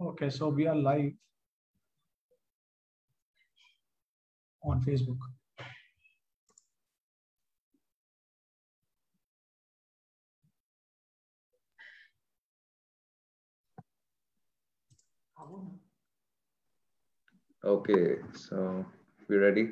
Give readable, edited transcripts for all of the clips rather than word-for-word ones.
Okay, so we are live on Facebook. Okay, so we ready?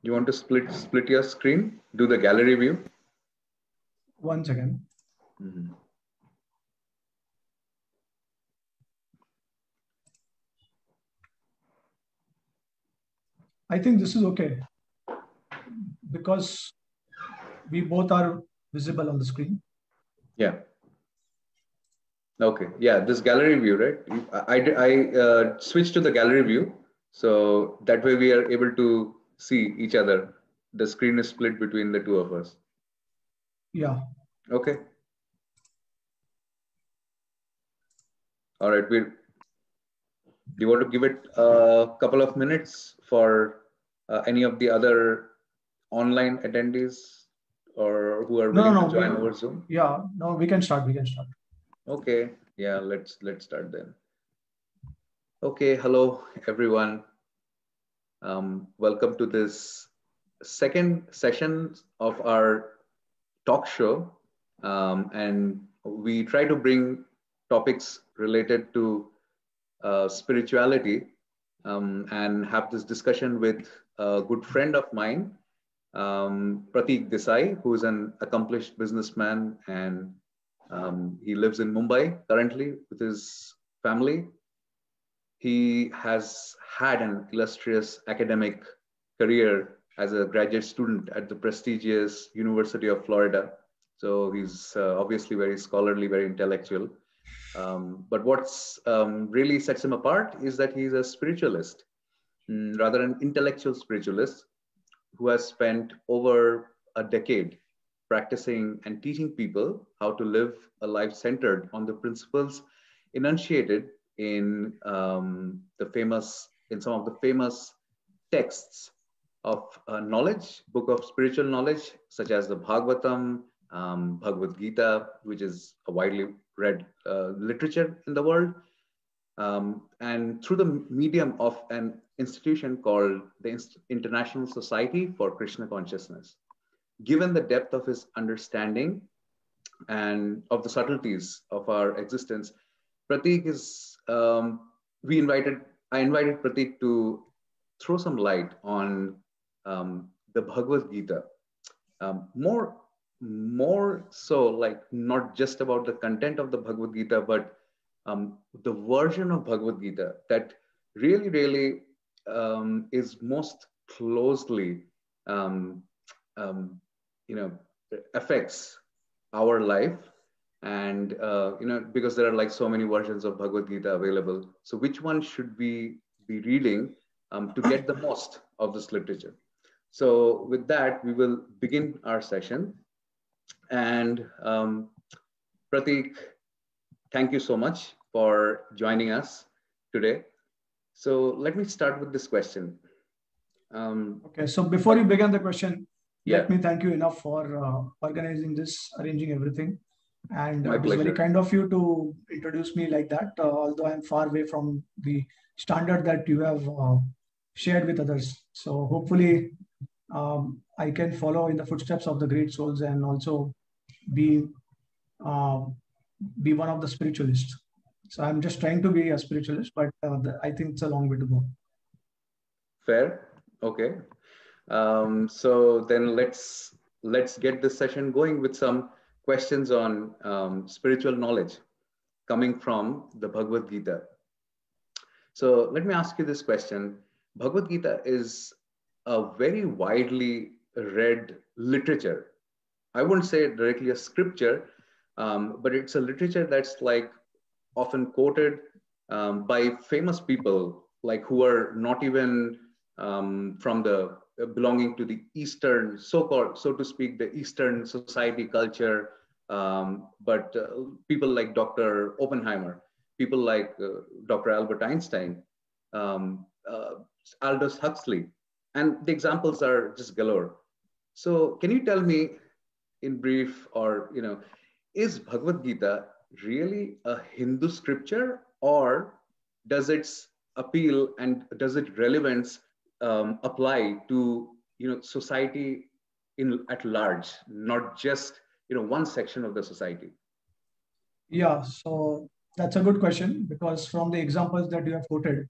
You want to split your screen? Do the gallery view? One second. Mm-hmm. I think this is okay because we both are visible on the screen. Yeah. Okay. Yeah, this gallery view, right? I switched to the gallery view, so that way we are able to see each other. The screen is split between the two of us. Yeah. Okay. All right. Do you want to give it a couple of minutes for any of the other online attendees or who are willing to join over Zoom? Yeah. No, we can start. We can start. Okay. Yeah. Let's start then. Okay. Hello, everyone. Welcome to this second session of our talk show. And we try to bring topics related to spirituality and have this discussion with a good friend of mine, Pratik Desai, who is an accomplished businessman, and he lives in Mumbai currently with his family. He has had an illustrious academic career as a graduate student at the prestigious University of Florida. So he's obviously very scholarly, very intellectual. But what's really sets him apart is that he's a spiritualist, rather an intellectual spiritualist who has spent over a decade practicing and teaching people how to live a life centered on the principles enunciated in some of the famous texts of knowledge, book of spiritual knowledge, such as the Bhagavatam, Bhagavad Gita, which is a widely read literature in the world, and through the medium of an institution called the International Society for Krishna Consciousness. Given the depth of his understanding and of the subtleties of our existence, Pratik is, I invited Pratik to throw some light on the Bhagavad Gita. More so, like, not just about the content of the Bhagavad Gita, but the version of Bhagavad Gita that really is most closely affects our life. And because there are like so many versions of Bhagavad Gita available, so which one should we be reading to get the most of this literature? So with that, we will begin our session. And Pratik, thank you so much for joining us today. So let me start with this question. Okay, so before you begin the question, let me thank you enough for organizing this, arranging everything. And it was very kind of you to introduce me like that, although I'm far away from the standard that you have shared with others. So hopefully I can follow in the footsteps of the great souls and also be one of the spiritualists. So I'm just trying to be a spiritualist, but I think it's a long way to go. Fair. Okay. So then let's get this session going with some questions on spiritual knowledge coming from the Bhagavad Gita. So let me ask you this question. Bhagavad Gita is a very widely read literature. I wouldn't say directly a scripture, but it's a literature that's like often quoted by famous people, like who are not even from the belonging to the Eastern, so-called, so to speak, the Eastern society culture. But people like Dr. Oppenheimer, people like Dr. Albert Einstein, Aldous Huxley, and the examples are just galore. So can you tell me in brief, or, is Bhagavad Gita really a Hindu scripture, or does its appeal and does its relevance apply to society at large, not just one section of the society? Yeah, so that's a good question, because from the examples that you have quoted,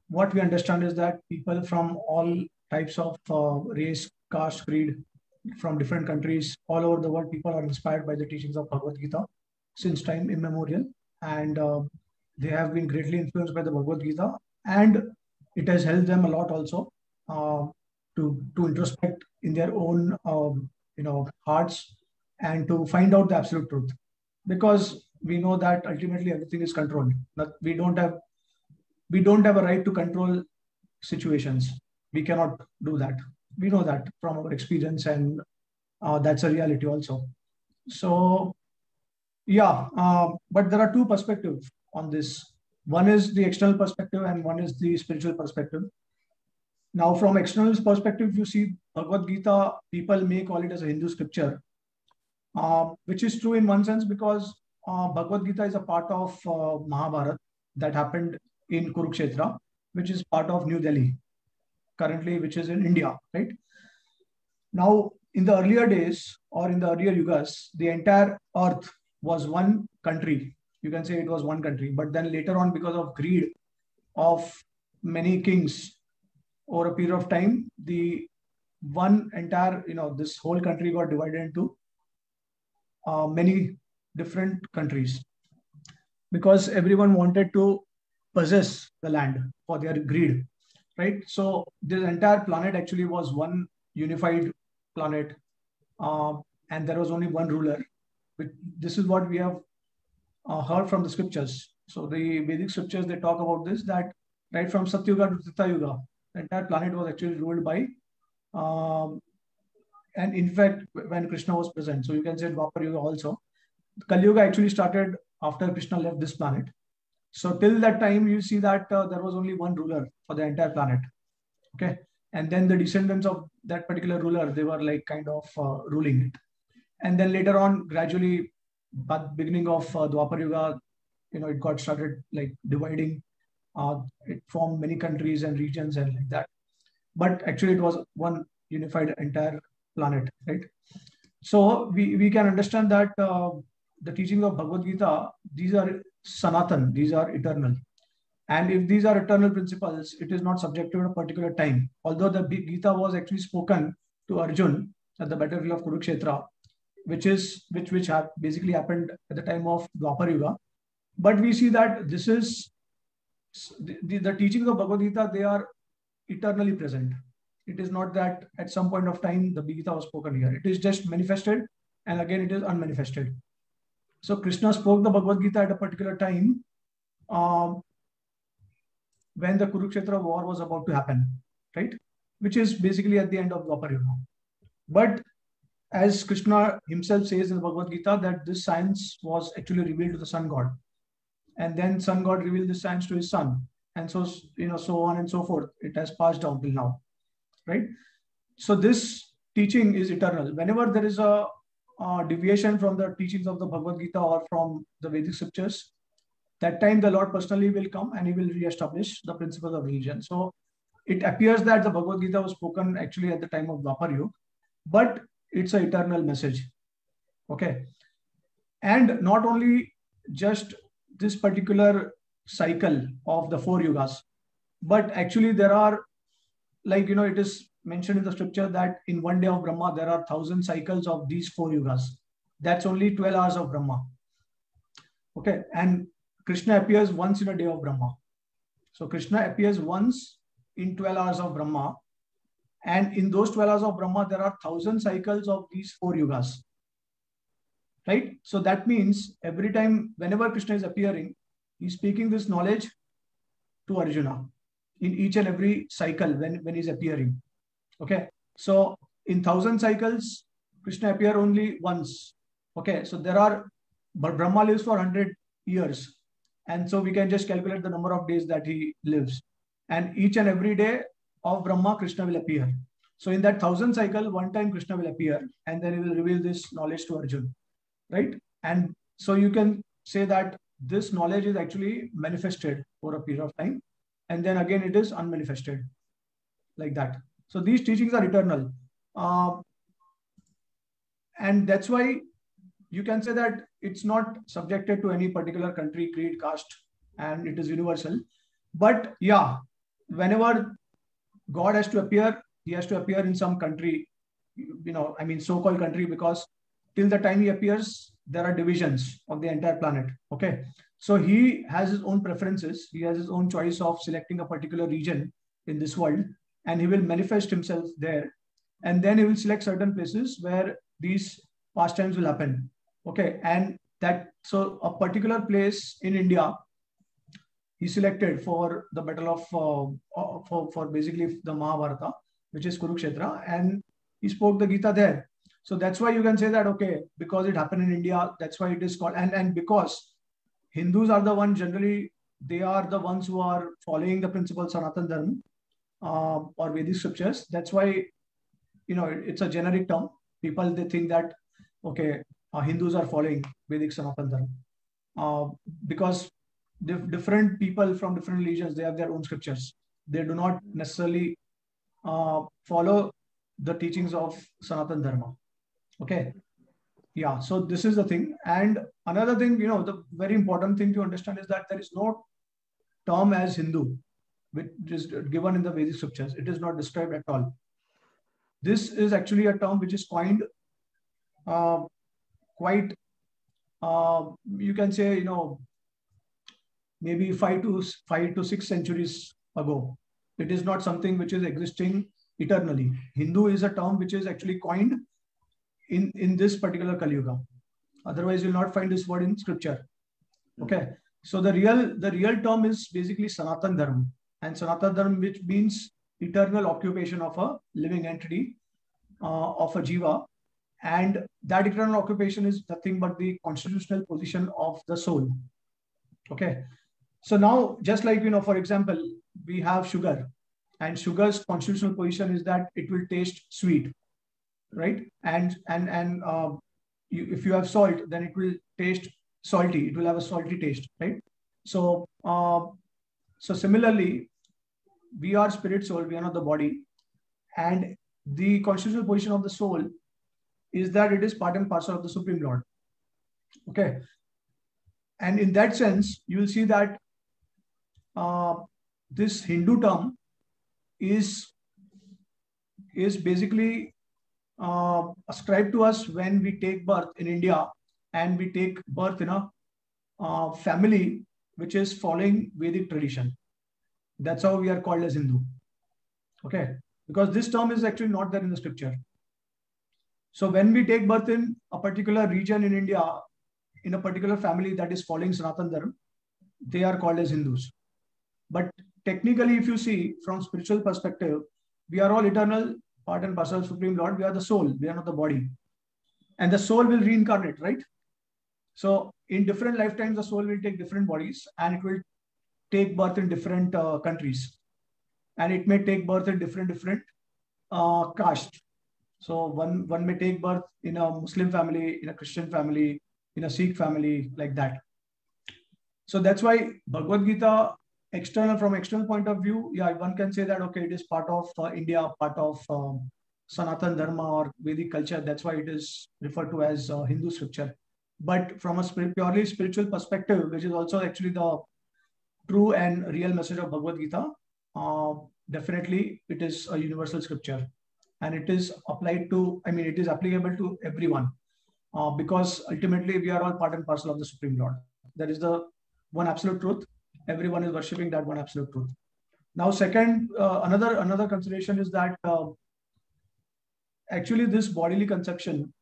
what we understand is that people from all types of race, caste, creed, from different countries all over the world, people are inspired by the teachings of Bhagavad Gita since time immemorial, and they have been greatly influenced by the Bhagavad Gita, and it has helped them a lot also to introspect in their own hearts and to find out the absolute truth, because we know that ultimately everything is controlled. We don't have a right to control situations. We cannot do that. We know that from our experience, and that's a reality also. So yeah, but there are two perspectives on this. One is the external perspective and one is the spiritual perspective. Now, from external perspective, you see Bhagavad Gita, people may call it as a Hindu scripture, which is true in one sense, because Bhagavad Gita is a part of Mahabharata that happened in Kurukshetra, which is part of New Delhi currently, which is in India, right? Now, in the earlier days, or in the earlier yugas, the entire earth was one country. You can say it was one country, but then later on, because of greed of many kings over a period of time, the one entire, this whole country got divided into many different countries, because everyone wanted to possess the land for their greed, right? So this entire planet actually was one unified planet, and there was only one ruler. This is what we have heard from the scriptures. So the Vedic scriptures, they talk about this, that right from Satyuga to Treta Yuga, the entire planet was actually ruled by, and in fact, when Krishna was present. So you can say Dwapar Yuga also. Kali Yuga actually started after Krishna left this planet. So till that time, you see that there was only one ruler for the entire planet. Okay. And then the descendants of that particular ruler, they were like kind of ruling it. And then later on, gradually, but beginning of Dwapar Yuga, it got started like dividing. It formed many countries and regions and like that. But actually, it was one unified entire planet, right? So we can understand that the teachings of Bhagavad Gita, these are Sanatan, these are eternal. And if these are eternal principles, it is not subject to a particular time. Although the Gita was actually spoken to Arjun at the battlefield of Kurukshetra, which basically happened at the time of Dwapar Yuga. But we see that this is the teachings of Bhagavad Gita, they are eternally present. It is not that at some point of time the Gita was spoken here. It is just manifested, and again it is unmanifested. So Krishna spoke the Bhagavad Gita at a particular time when the Kurukshetra war was about to happen, right? Which is basically at the end of Dwapar Yuga. But as Krishna himself says in the Bhagavad Gita, that this science was actually revealed to the sun god, and then sun god revealed this science to his son, and so so on and so forth. It has passed down till now, right? So this teaching is eternal. Whenever there is a deviation from the teachings of the Bhagavad Gita or from the Vedic scriptures, that time the Lord personally will come and he will re-establish the principles of religion. So it appears that the Bhagavad Gita was spoken actually at the time of Dwapar Yuga, but it's an eternal message. Okay. And not only just this particular cycle of the 4 yugas, but actually there are, like, it is mentioned in the scripture that in one day of Brahma, there are 1,000 cycles of these 4 yugas. That's only 12 hours of Brahma. Okay. And Krishna appears once in a day of Brahma. So Krishna appears once in 12 hours of Brahma. And in those 12 hours of Brahma, there are 1,000 cycles of these 4 yugas. Right? So that means every time, whenever Krishna is appearing, he's speaking this knowledge to Arjuna in each and every cycle when he's appearing. Okay. So in 1,000 cycles, Krishna appear only once. Okay. So but Brahma lives for 100 years. And so we can just calculate the number of days that he lives. And each and every day of Brahma, Krishna will appear. So in that 1,000 cycle, one time Krishna will appear and then he will reveal this knowledge to Arjuna. Right. And so you can say that this knowledge is actually manifested for a period of time. And then again, it is unmanifested like that. So these teachings are eternal. And that's why you can say that it's not subjected to any particular country, creed, caste, and it is universal. But yeah, whenever God has to appear, he has to appear in some country, so-called country, because till the time he appears, there are divisions of the entire planet. Okay. So he has his own preferences. He has his own choice of selecting a particular region in this world, and he will manifest himself there. And then he will select certain places where these pastimes will happen. Okay. And so a particular place in India, he selected for the battle of, for basically the Mahabharata, which is Kurukshetra, and he spoke the Gita there. So that's why you can say that, okay, because it happened in India, that's why it is called, and because Hindus are the ones generally, they are the ones who are following the principle Sanatan Dharma or Vedic scriptures. That's why, it's a generic term. People, they think that, okay, Hindus are following Vedic Sanatan Dharma because different people from different religions, they have their own scriptures. They do not necessarily follow the teachings of Sanatan Dharma. Okay. Yeah. So this is the thing. And another thing, the very important thing to understand is that there is no term as Hindu, which is given in the Vedic scriptures. It is not described at all. This is actually a term which is coined quite, you can say, maybe 5 to 6 centuries ago. It is not something which is existing eternally. Hindu is a term which is actually coined in this particular Kali Yuga. Otherwise, you'll not find this word in scripture. Okay. So the real term is basically Sanatan Dharma. And Sanatan Dharma, which means eternal occupation of a living entity, of a jiva. And that eternal occupation is nothing but the constitutional position of the soul. Okay. So now, just like, for example, we have sugar, and sugar's constitutional position is that it will taste sweet, right? And if you have salt, then it will taste salty. It will have a salty taste, right? So, so similarly, we are spirit soul, we are not the body. And the constitutional position of the soul is that it is part and parcel of the Supreme Lord. Okay. And in that sense, you will see that this Hindu term is basically ascribed to us when we take birth in India and we take birth in a family which is following Vedic tradition. That's how we are called as Hindu. Okay. Because this term is actually not there in the scripture. So when we take birth in a particular region in India, in a particular family that is following Sanatan Dharma, they are called as Hindus. But technically, if you see from spiritual perspective, we are all eternal, part and parcel of Supreme Lord. We are the soul. We are not the body. And the soul will reincarnate, right? So in different lifetimes, the soul will take different bodies and it will take birth in different countries. And it may take birth in different castes. So one may take birth in a Muslim family, in a Christian family, in a Sikh family, like that. So that's why Bhagavad Gita, from external point of view, yeah, one can say that, okay, it is part of India, part of Sanatan Dharma or Vedic culture. That's why it is referred to as Hindu scripture. But from a purely spiritual perspective, which is also actually the true and real message of Bhagavad Gita, definitely it is a universal scripture. And it is applied to, it is applicable to everyone because ultimately we are all part and parcel of the Supreme Lord. That is the one absolute truth. Everyone is worshipping that one absolute truth. Now, second, another consideration is that actually this bodily conception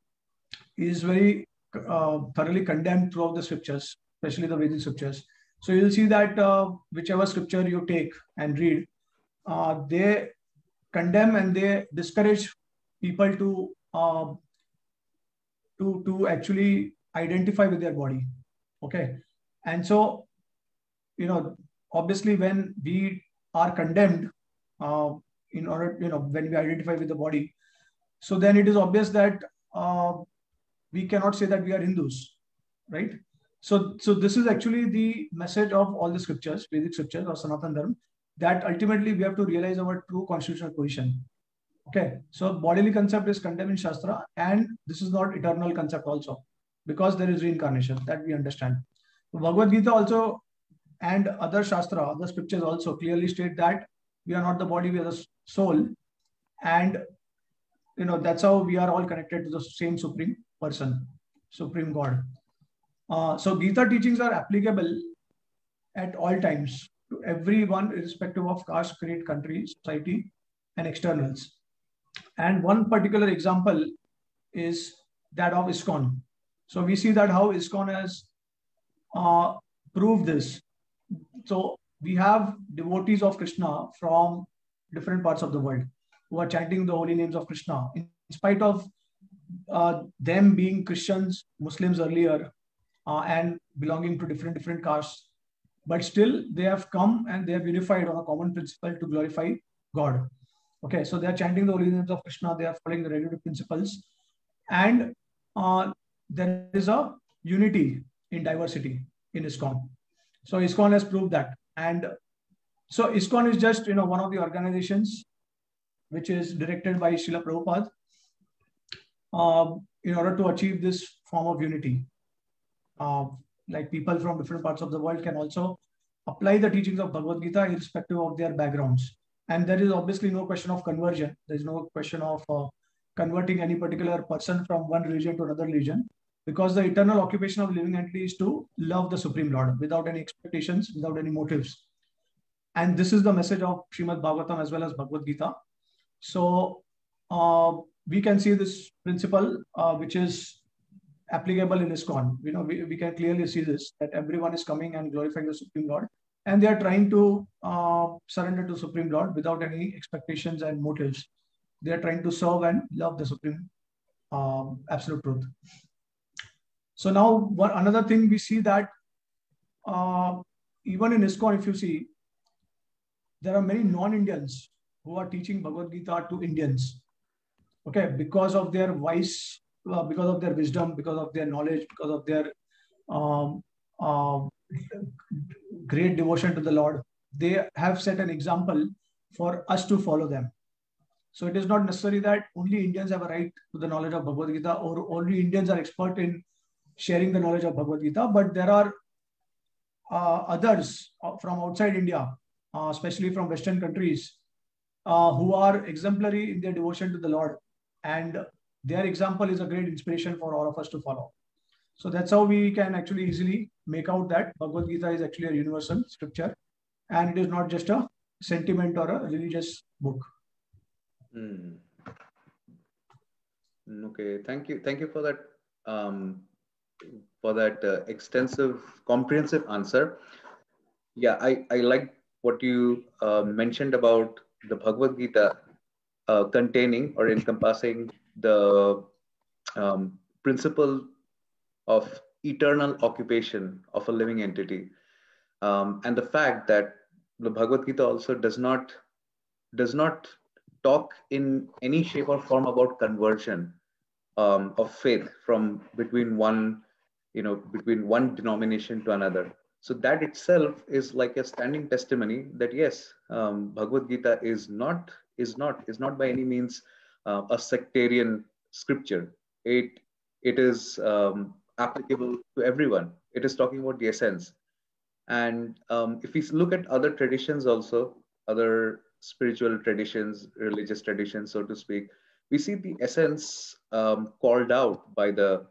is very thoroughly condemned throughout the scriptures, especially the Vedic scriptures. So you'll see that whichever scripture you take and read, they condemn and they discourage people to actually identify with their body. Okay. And so, obviously when we are condemned, in order, when we identify with the body, so then it is obvious that we cannot say that we are Hindus, right? So this is actually the message of all the scriptures, Vedic scriptures or Sanatana Dharma, that ultimately we have to realize our true constitutional position. Okay, so bodily concept is condemned in Shastra, and this is not eternal concept also, because there is reincarnation that we understand. Bhagavad Gita also and other Shastra, other scriptures also clearly state that we are not the body, we are the soul, and that's how we are all connected to the same supreme person, supreme God. So Gita teachings are applicable at all times to everyone, irrespective of caste, creed, country, society, and externals. And one particular example is that of ISKCON. So we see that how ISKCON has proved this. So we have devotees of Krishna from different parts of the world who are chanting the holy names of Krishna, in spite of them being Christians, Muslims earlier, and belonging to different castes. But still, they have come and they have unified on a common principle to glorify God. Okay, so they are chanting the holy names of Krishna, they are following the regulative principles, and there is a unity in diversity in ISKCON. So ISKCON has proved that. And so ISKCON is just one of the organizations which is directed by Srila Prabhupada in order to achieve this form of unity. Like people from different parts of the world can also apply the teachings of Bhagavad Gita irrespective of their backgrounds. And there is obviously no question of conversion. There is no question of converting any particular person from one religion to another religion, because the eternal occupation of living entity is to love the Supreme Lord without any expectations, without any motives. And this is the message of Srimad Bhagavatam as well as Bhagavad Gita. So we can see this principle, which is applicable in ISKCON. We can clearly see this, that everyone is coming and glorifying the Supreme Lord, and they are trying to surrender to Supreme Lord without any expectations and motives. They are trying to serve and love the Supreme Absolute Truth. So now, another thing we see that even in ISKCON, if you see, there are many non-Indians who are teaching Bhagavad Gita to Indians. Okay, because of their wise, because of their wisdom, because of their knowledge, because of their great devotion to the Lord, they have set an example for us to follow them. So it is not necessary that only Indians have a right to the knowledge of Bhagavad Gita, or only Indians are expert in sharing the knowledge of Bhagavad Gita, but there are others from outside India, especially from Western countries, who are exemplary in their devotion to the Lord, and their example is a great inspiration for all of us to follow. So that's how we can actually easily make out that Bhagavad Gita is actually a universal scripture, and it is not just a sentiment or a religious book. Okay, thank you for that extensive, comprehensive answer. Yeah, I like what you mentioned about the Bhagavad Gita containing or encompassing the principle of eternal occupation of a living entity, and the fact that the Bhagavad Gita also does not talk in any shape or form about conversion of faith from between one denomination to another. So that itself is like a standing testimony that yes, Bhagavad Gita is not by any means a sectarian scripture. It is applicable to everyone. It is talking about the essence. And if we look at other traditions also, other spiritual traditions, religious traditions, so to speak, we see the essence called out by the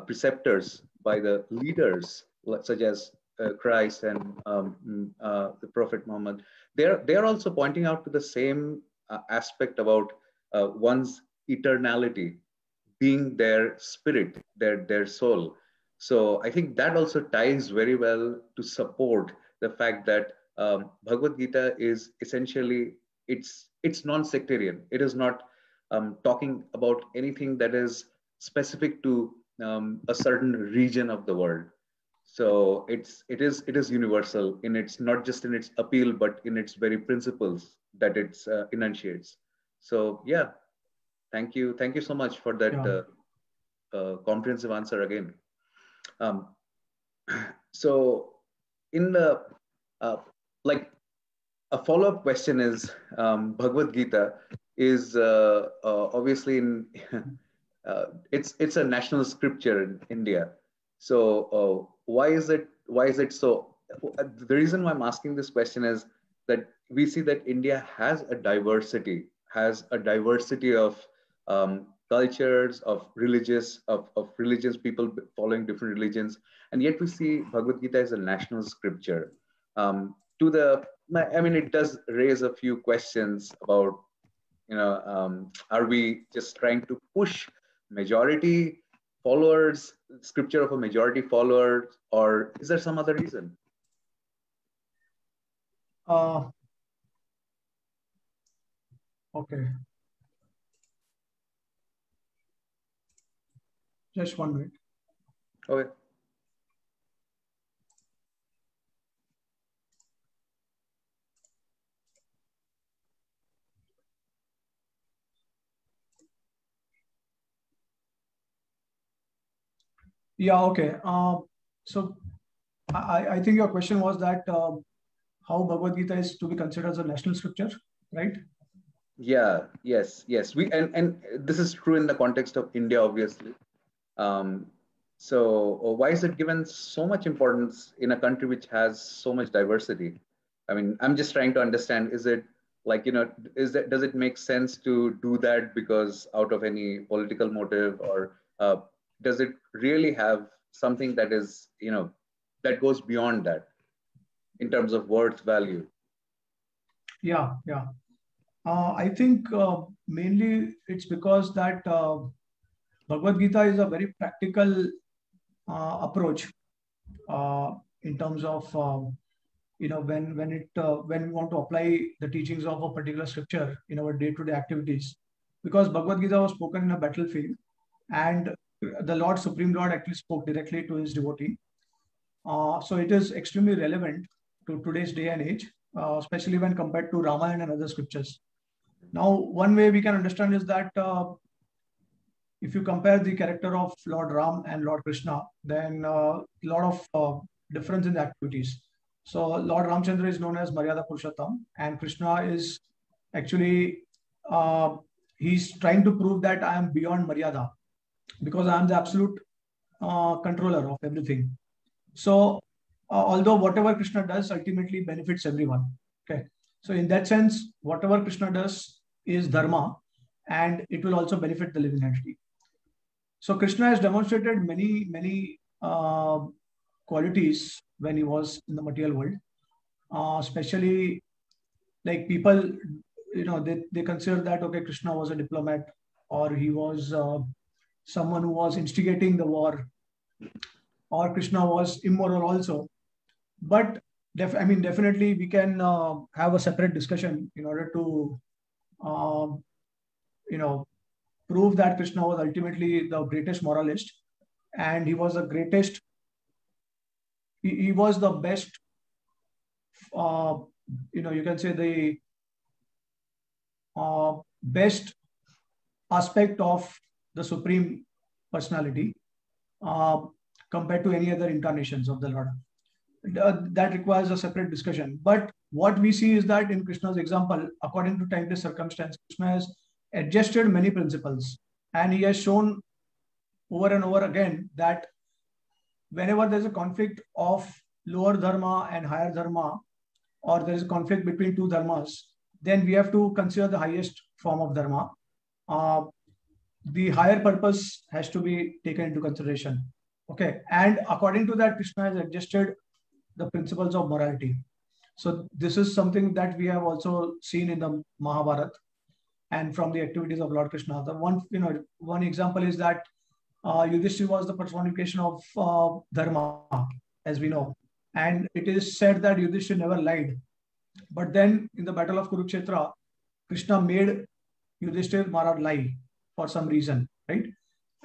preceptors, by the leaders, such as Christ and the Prophet Muhammad. They're also pointing out to the same aspect about one's eternality, being their spirit, their soul. So I think that also ties very well to support the fact that Bhagavad Gita is essentially it's non-sectarian. It is not talking about anything that is specific to a certain region of the world. So it is universal in its, not just in its appeal, but in its very principles that it enunciates. So yeah, thank you so much for that comprehensive answer again. So in the like a follow-up question is, Bhagavad Gita is obviously in it's a national scripture in India. So why is it so? The reason why I'm asking this question is that we see that India has a diversity of cultures, of religions, people following different religions, and yet we see Bhagavad Gita as a national scripture. It does raise a few questions about, are we just trying to push majority followers, scripture of a majority follower, or is there some other reason? Okay. Just 1 minute. Okay. Yeah, okay. So I think your question was that how Bhagavad Gita is to be considered as a national scripture, right? Yeah, yes. And this is true in the context of India, obviously. So why is it given so much importance in a country which has so much diversity? I mean, I'm just trying to understand, is it like, does it make sense to do that because out of any political motive, or does it really have something that is, that goes beyond that in terms of worth value? Yeah. I think mainly it's because that Bhagavad Gita is a very practical approach in terms of when we want to apply the teachings of a particular scripture in our day-to-day activities, because Bhagavad Gita was spoken in a battlefield, and the Supreme Lord actually spoke directly to his devotee. So it is extremely relevant to today's day and age, especially when compared to Ramayana and other scriptures. Now, one way we can understand is that if you compare the character of Lord Ram and Lord Krishna, then a lot of difference in the activities. So Lord Ramchandra is known as Maryada Purushottam, and Krishna is actually, he's trying to prove that I am beyond Maryada because I am the absolute controller of everything. So although whatever Krishna does ultimately benefits everyone. Okay. So in that sense, whatever Krishna does is dharma, and it will also benefit the living entity. So Krishna has demonstrated many qualities when he was in the material world, especially like people, they consider that, okay, Krishna was a diplomat, or he was someone who was instigating the war, or Krishna was immoral also. But definitely we can have a separate discussion in order to prove that Krishna was ultimately the greatest moralist, and he was the greatest. He was the best. You can say the best aspect of the Supreme Personality compared to any other incarnations of the Lord. That requires a separate discussion. But what we see is that in Krishna's example, according to timeless circumstance, Krishna has adjusted many principles, and he has shown over and over again that whenever there's a conflict of lower dharma and higher dharma, or there is a conflict between two dharmas, then we have to consider the highest form of dharma. The higher purpose has to be taken into consideration. Okay, and according to that, Krishna has adjusted the principles of morality. So this is something that we have also seen in the Mahabharata and from the activities of Lord Krishna. The one example is that Yudhishthira was the personification of dharma, as we know, and it is said that Yudhishthira never lied. But then in the battle of Kurukshetra, Krishna made Yudhishthir Maharaj lie for some reason, right?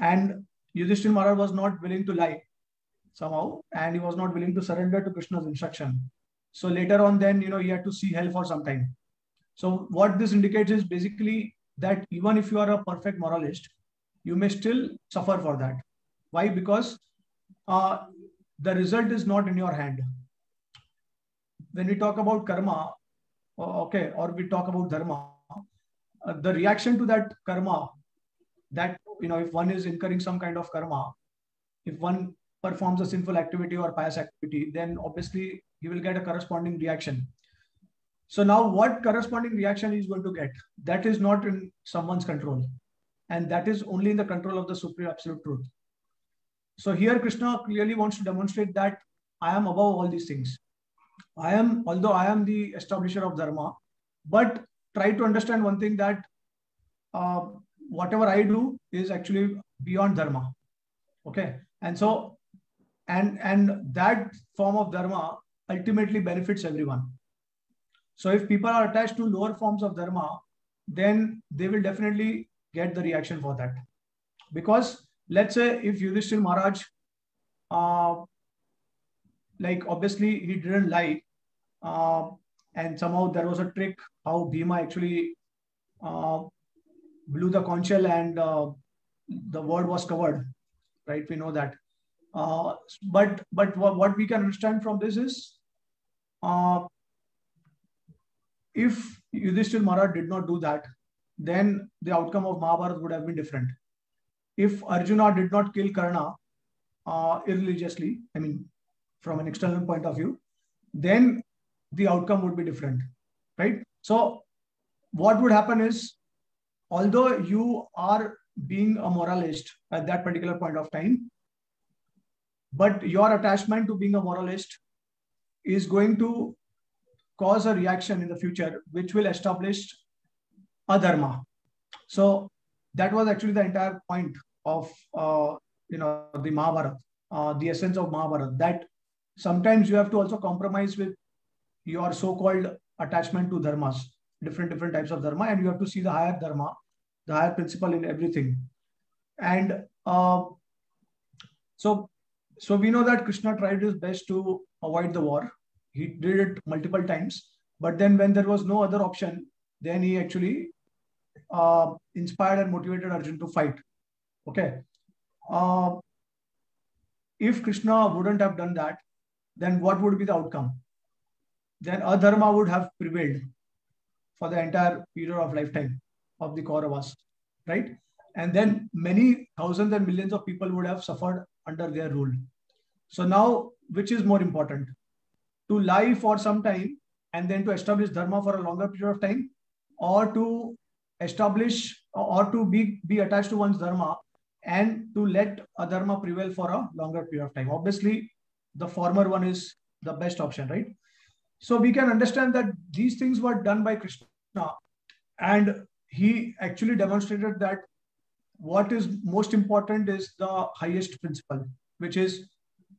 And Yudhishthir Maharaj was not willing to lie somehow, and he was not willing to surrender to Krishna's instruction. So later on, then, he had to see hell for some time. So what this indicates is basically that even if you are a perfect moralist, you may still suffer for that. Why? Because the result is not in your hand. When we talk about karma, okay, or we talk about dharma, the reaction to that karma, that, if one is incurring some kind of karma, if one performs a sinful activity or pious activity, then obviously he will get a corresponding reaction. So now what corresponding reaction he is going to get, that is not in someone's control. And that is only in the control of the Supreme Absolute Truth. So here Krishna clearly wants to demonstrate that I am above all these things. Although I am the establisher of dharma, but try to understand one thing, that whatever I do is actually beyond dharma. Okay. And so, and that form of dharma ultimately benefits everyone. So if people are attached to lower forms of dharma, then they will definitely get the reaction for that. Because let's say if Yudhishthir Maharaj, obviously he didn't lie, and somehow there was a trick how Bhima actually blew the conch shell and the word was covered, right? We know that. But what we can understand from this is, if Yudhishthir Maharaj did not do that, then the outcome of Mahabharata would have been different. If Arjuna did not kill Karna irreligiously, I mean, from an external point of view, then the outcome would be different, right? So what would happen is, although you are being a moralist at that particular point of time, but your attachment to being a moralist is going to cause a reaction in the future, which will establish a dharma. So that was actually the entire point of the Mahabharata, the essence of Mahabharata, that sometimes you have to also compromise with your so-called attachment to dharmas, different types of dharma, and you have to see the higher dharma, the higher principle in everything. And so we know that Krishna tried his best to avoid the war. He did it multiple times, but then when there was no other option, then he actually inspired and motivated Arjun to fight. Okay. If Krishna wouldn't have done that, then what would be the outcome? Then adharma would have prevailed for the entire period of lifetime of the Kauravas, right? And then many thousands and millions of people would have suffered under their rule. So now, which is more important? To lie for some time and then to establish dharma for a longer period of time, or to establish or to be attached to one's dharma and to let adharma prevail for a longer period of time? Obviously, the former one is the best option, right? So we can understand that these things were done by Krishna, and he actually demonstrated that what is most important is the highest principle, which is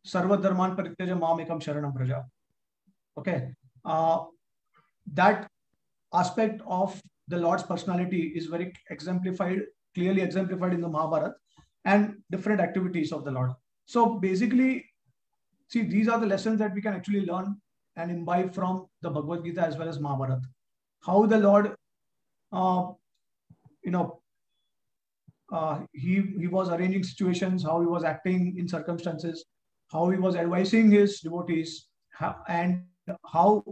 Sarva Dharman Parityaja Mam Ekam Sharanam Praja. Okay. That aspect of the Lord's personality is very clearly exemplified in the Mahabharata and different activities of the Lord. So basically, see, these are the lessons that we can actually learn and imbibe from the Bhagavad Gita as well as Mahabharata. How the Lord, he was arranging situations, how he was acting in circumstances, how he was advising his devotees, and how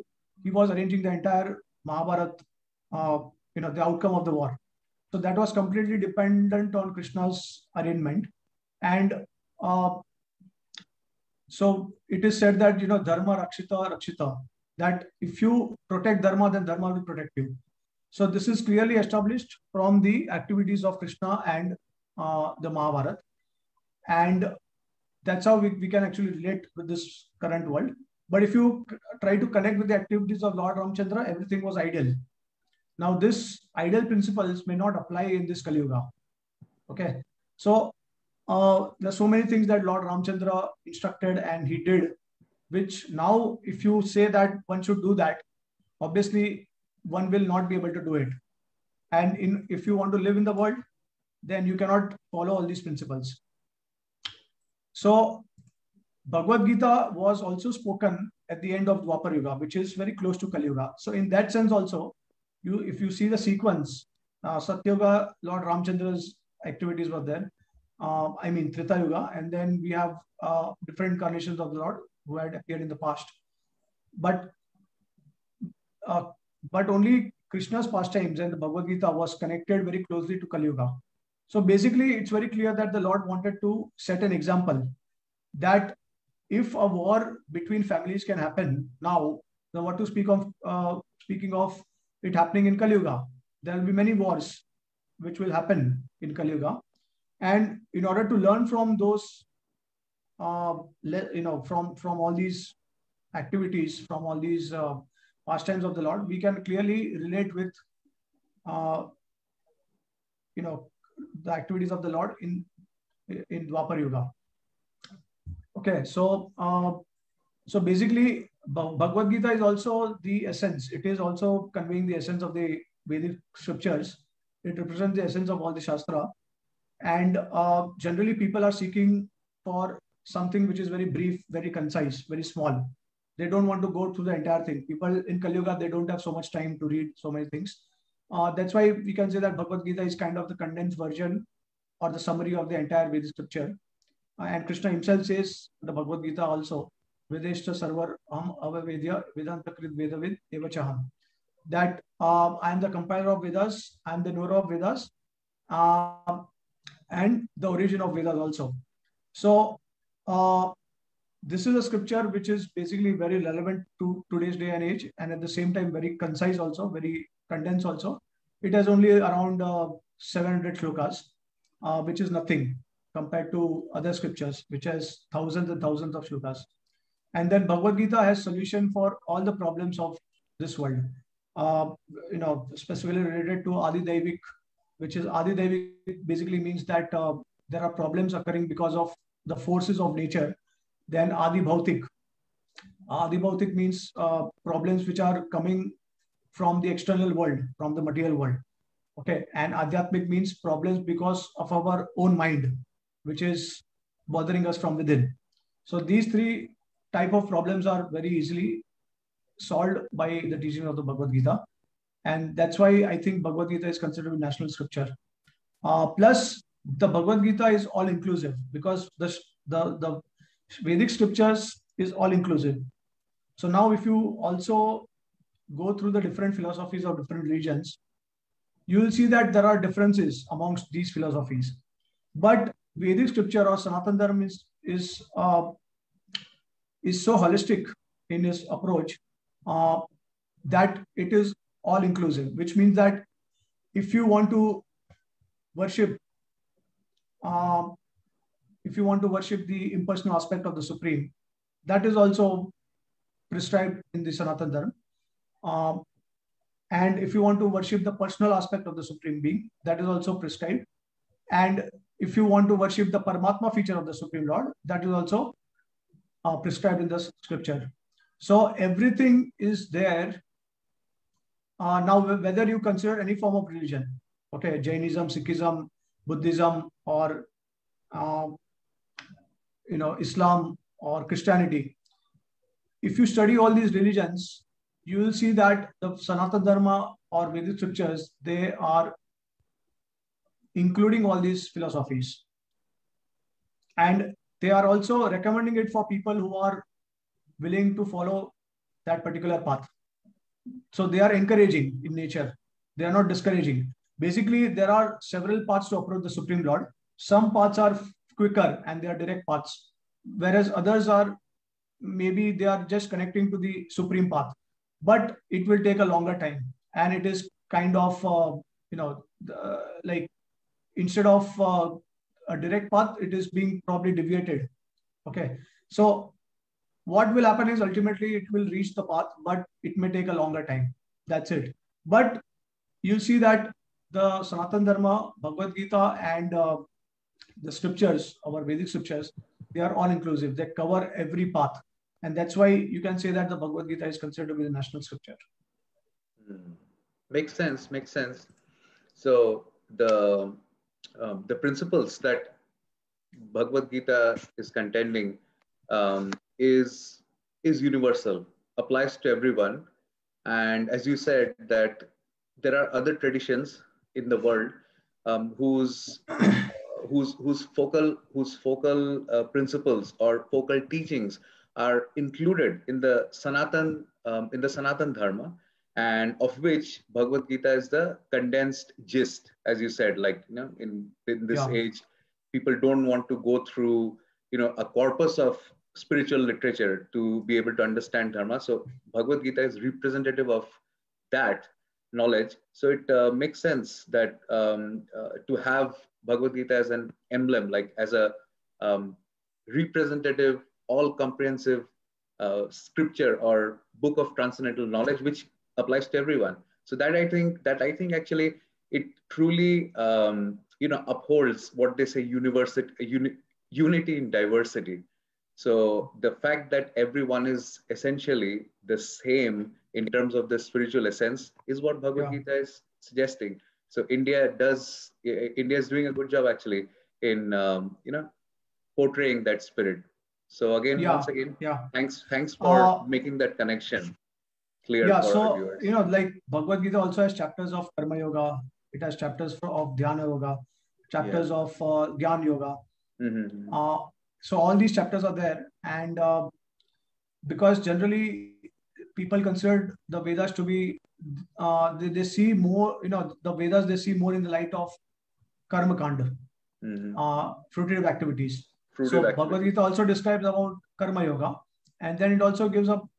he was arranging the entire Mahabharata, the outcome of the war. So that was completely dependent on Krishna's arrangement. And so it is said that, dharma rakshita, that if you protect dharma, then dharma will protect you. So this is clearly established from the activities of Krishna and the Mahabharata. And that's how we can actually relate with this current world. But if you try to connect with the activities of Lord Ramchandra, everything was ideal. Now, this ideal principles may not apply in this Kali Yuga. Okay. So there's so many things that Lord Ramchandra instructed and he did, which now, if you say that one should do that, obviously one will not be able to do it. And if you want to live in the world, then you cannot follow all these principles. So Bhagavad Gita was also spoken at the end of Dwapar Yuga, which is very close to Kali Yuga. So in that sense also, if you see the sequence, Satyuga, Lord Ramchandra's activities were there. I mean Treta Yuga, and then we have different incarnations of the Lord who had appeared in the past. But only Krishna's pastimes and the Bhagavad Gita was connected very closely to Kali Yuga. So basically, it's very clear that the Lord wanted to set an example that if a war between families can happen now, then what to speak of speaking of it happening in Kali Yuga? There will be many wars which will happen in Kali Yuga, and in order to learn from those, from all these activities, from all these pastimes of the Lord, we can clearly relate with, the activities of the Lord in Dwapar Yuga. Okay, so basically, Bhagavad Gita is also the essence. It is also conveying the essence of the Vedic scriptures. It represents the essence of all the Shastra. And generally, people are seeking for something which is very brief, very concise, very small. They don't want to go through the entire thing. People in Kali Yuga, they don't have so much time to read so many things. That's why we can say that Bhagavad Gita is kind of the condensed version or the summary of the entire Vedic scripture. And Krishna himself says, the Bhagavad Gita also, Vedeshta Sarvar Aham Avavedya Vedantakrit Vedavid Evachaham. That I am the compiler of Vedas, I am the knower of Vedas, and the origin of Vedas also. So this is a scripture which is basically very relevant to today's day and age, and at the same time very concise also, very condensed also. It has only around 700 shlokas, which is nothing compared to other scriptures, which has thousands and thousands of shlokas. And then Bhagavad Gita has solution for all the problems of this world. Specifically related to Adi Daivik, which is Adi Daivik basically means that there are problems occurring because of the forces of nature. Then Adi Bhautik. Adi Bhautik means problems which are coming from the external world, from the material world. Okay, and Adhyatmik means problems because of our own mind, which is bothering us from within. So these three type of problems are very easily solved by the teaching of the Bhagavad Gita. And that's why I think Bhagavad Gita is considered a national scripture. Plus, the Bhagavad Gita is all inclusive because the Vedic scriptures is all inclusive. So now if you also go through the different philosophies of different religions, you will see that there are differences amongst these philosophies. But Vedic scripture or Sanatana Dharma is so holistic in its approach that it is all inclusive, which means that if you want to worship, the impersonal aspect of the Supreme, that is also prescribed in the Sanatana Dharma. And if you want to worship the personal aspect of the Supreme Being, that is also prescribed. And if you want to worship the Paramatma feature of the Supreme Lord, that is also prescribed in the scripture. So everything is there. Now, whether you consider any form of religion, okay, Jainism, Sikhism, Buddhism, or Islam or Christianity, if you study all these religions, you will see that the Sanatana Dharma or Vedic scriptures, they are including all these philosophies. And they are also recommending it for people who are willing to follow that particular path. So they are encouraging in nature. They are not discouraging. Basically, there are several paths to approach the Supreme Lord. Some paths are quicker and they are direct paths, whereas others are maybe they are just connecting to the Supreme path, but it will take a longer time. And it is kind of, like instead of a direct path, it is being probably deviated. Okay. So what will happen is ultimately it will reach the path, but it may take a longer time. That's it. But you'll see that the Sanatana Dharma, Bhagavad Gita, and the scriptures, our Vedic scriptures, they are all inclusive. They cover every path. And that's why you can say that the Bhagavad Gita is considered to be the national scripture. Makes sense. Makes sense. So the principles that Bhagavad Gita is contending um, is universal, applies to everyone. And as you said, that there are other traditions in the world whose focal principles or focal teachings are included in the Sanatan Dharma, and of which Bhagavad Gita is the condensed gist, as you said. Like, in this age, people don't want to go through a corpus of spiritual literature to be able to understand dharma. So Bhagavad Gita is representative of that knowledge. So it makes sense that to have Bhagavad Gita as an emblem, like as a representative, all-comprehensive scripture or book of transcendental knowledge, which applies to everyone. So that I think actually it truly upholds what they say unity in diversity. So the fact that everyone is essentially the same in terms of the spiritual essence is what Bhagavad Gita is suggesting. So India is doing a good job actually in portraying that spirit. So again, once again, thanks for making that connection clear for our viewers. Like Bhagavad Gita also has chapters of Karma Yoga. It has chapters of Dhyana Yoga, chapters of Gyan Yoga. So all these chapters are there, and because generally people consider the Vedas to be, they see more, the Vedas they see more in the light of Karma Kanda, fruitive activities. Bhagavad Gita also describes about Karma Yoga, and then it also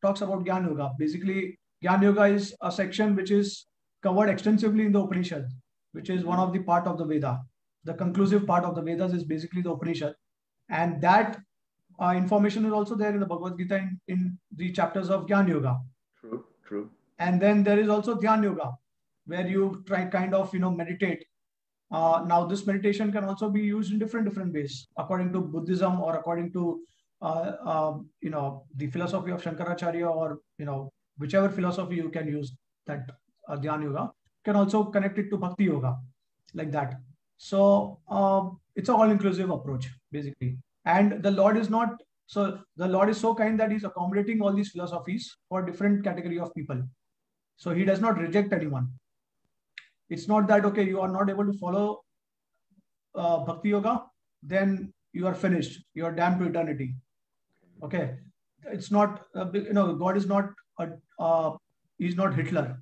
talks about Gyan Yoga. Basically, Gyan Yoga is a section which is covered extensively in the Upanishad, which is one of the part of the Veda. The conclusive part of the Vedas is basically the Upanishad. And that information is also there in the Bhagavad Gita in the chapters of Gyan Yoga. True. And then there is also Dhyan Yoga, where you try meditate. Now, this meditation can also be used in different ways, according to Buddhism or according to the philosophy of Shankaracharya, or whichever philosophy you can use. That Dhyan Yoga can also connect it to Bhakti Yoga, like that. So it's an all-inclusive approach, basically. And the Lord is so kind that he's accommodating all these philosophies for different category of people. So he does not reject anyone. It's not that, okay, you are not able to follow Bhakti Yoga, then you are finished. You are damned to eternity. Okay. It's not, God is not, he's not Hitler.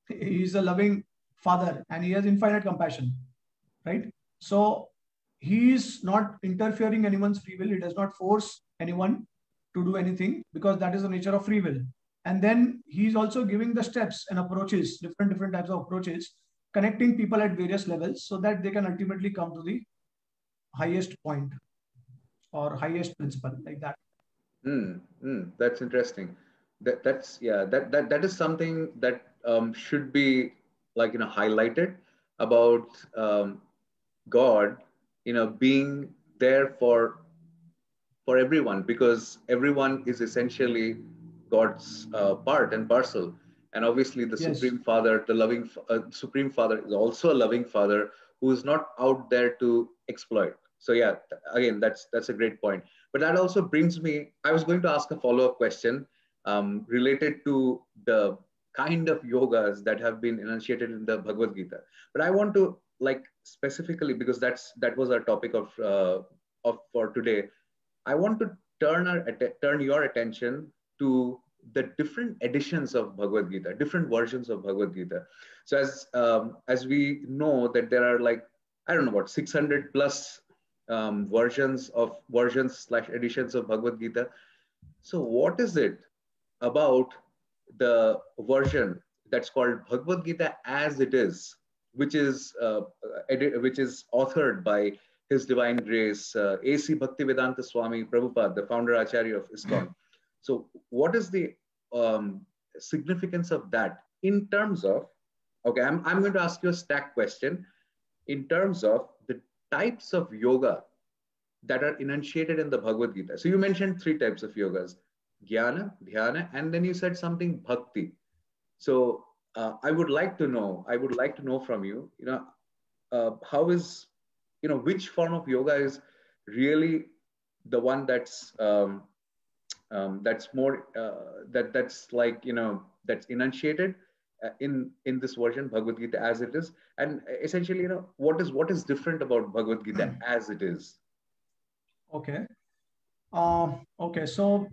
He's a loving father and he has infinite compassion, right? So he is not interfering anyone's free will. He does not force anyone to do anything, because that is the nature of free will. And then he's also giving the steps and approaches, different types of approaches, connecting people at various levels so that they can ultimately come to the highest point or highest principle, like that. That's interesting. That is something that should be highlighted about God, being there for everyone, because everyone is essentially God's part and parcel. And obviously the Supreme Father, the loving Supreme Father, is also a loving Father who is not out there to exploit. So again, that's a great point. But that also brings me, I was going to ask a follow-up question related to the kind of yogas that have been enunciated in the Bhagavad Gita. But I want to specifically, because that was our topic of for today, I want to turn your attention to the different editions of Bhagavad Gita, different versions of Bhagavad Gita. So as we know that there are 600 plus versions / editions of Bhagavad Gita. So what is it about the version that's called Bhagavad Gita as it is, which is authored by His Divine Grace, A.C. Bhaktivedanta Swami Prabhupada, the founder Acharya of ISKCON. So what is the significance of that in terms of, okay, I'm going to ask you a stack question in terms of the types of yoga that are enunciated in the Bhagavad Gita. So you mentioned 3 types of yogas: Jnana, Dhyana, and then you said something Bhakti. So I would like to know from you, how is, which form of yoga is really the one that's more that's like, that's enunciated in this version Bhagavad Gita as it is, and essentially, what is different about Bhagavad Gita as it is. Okay. Okay. So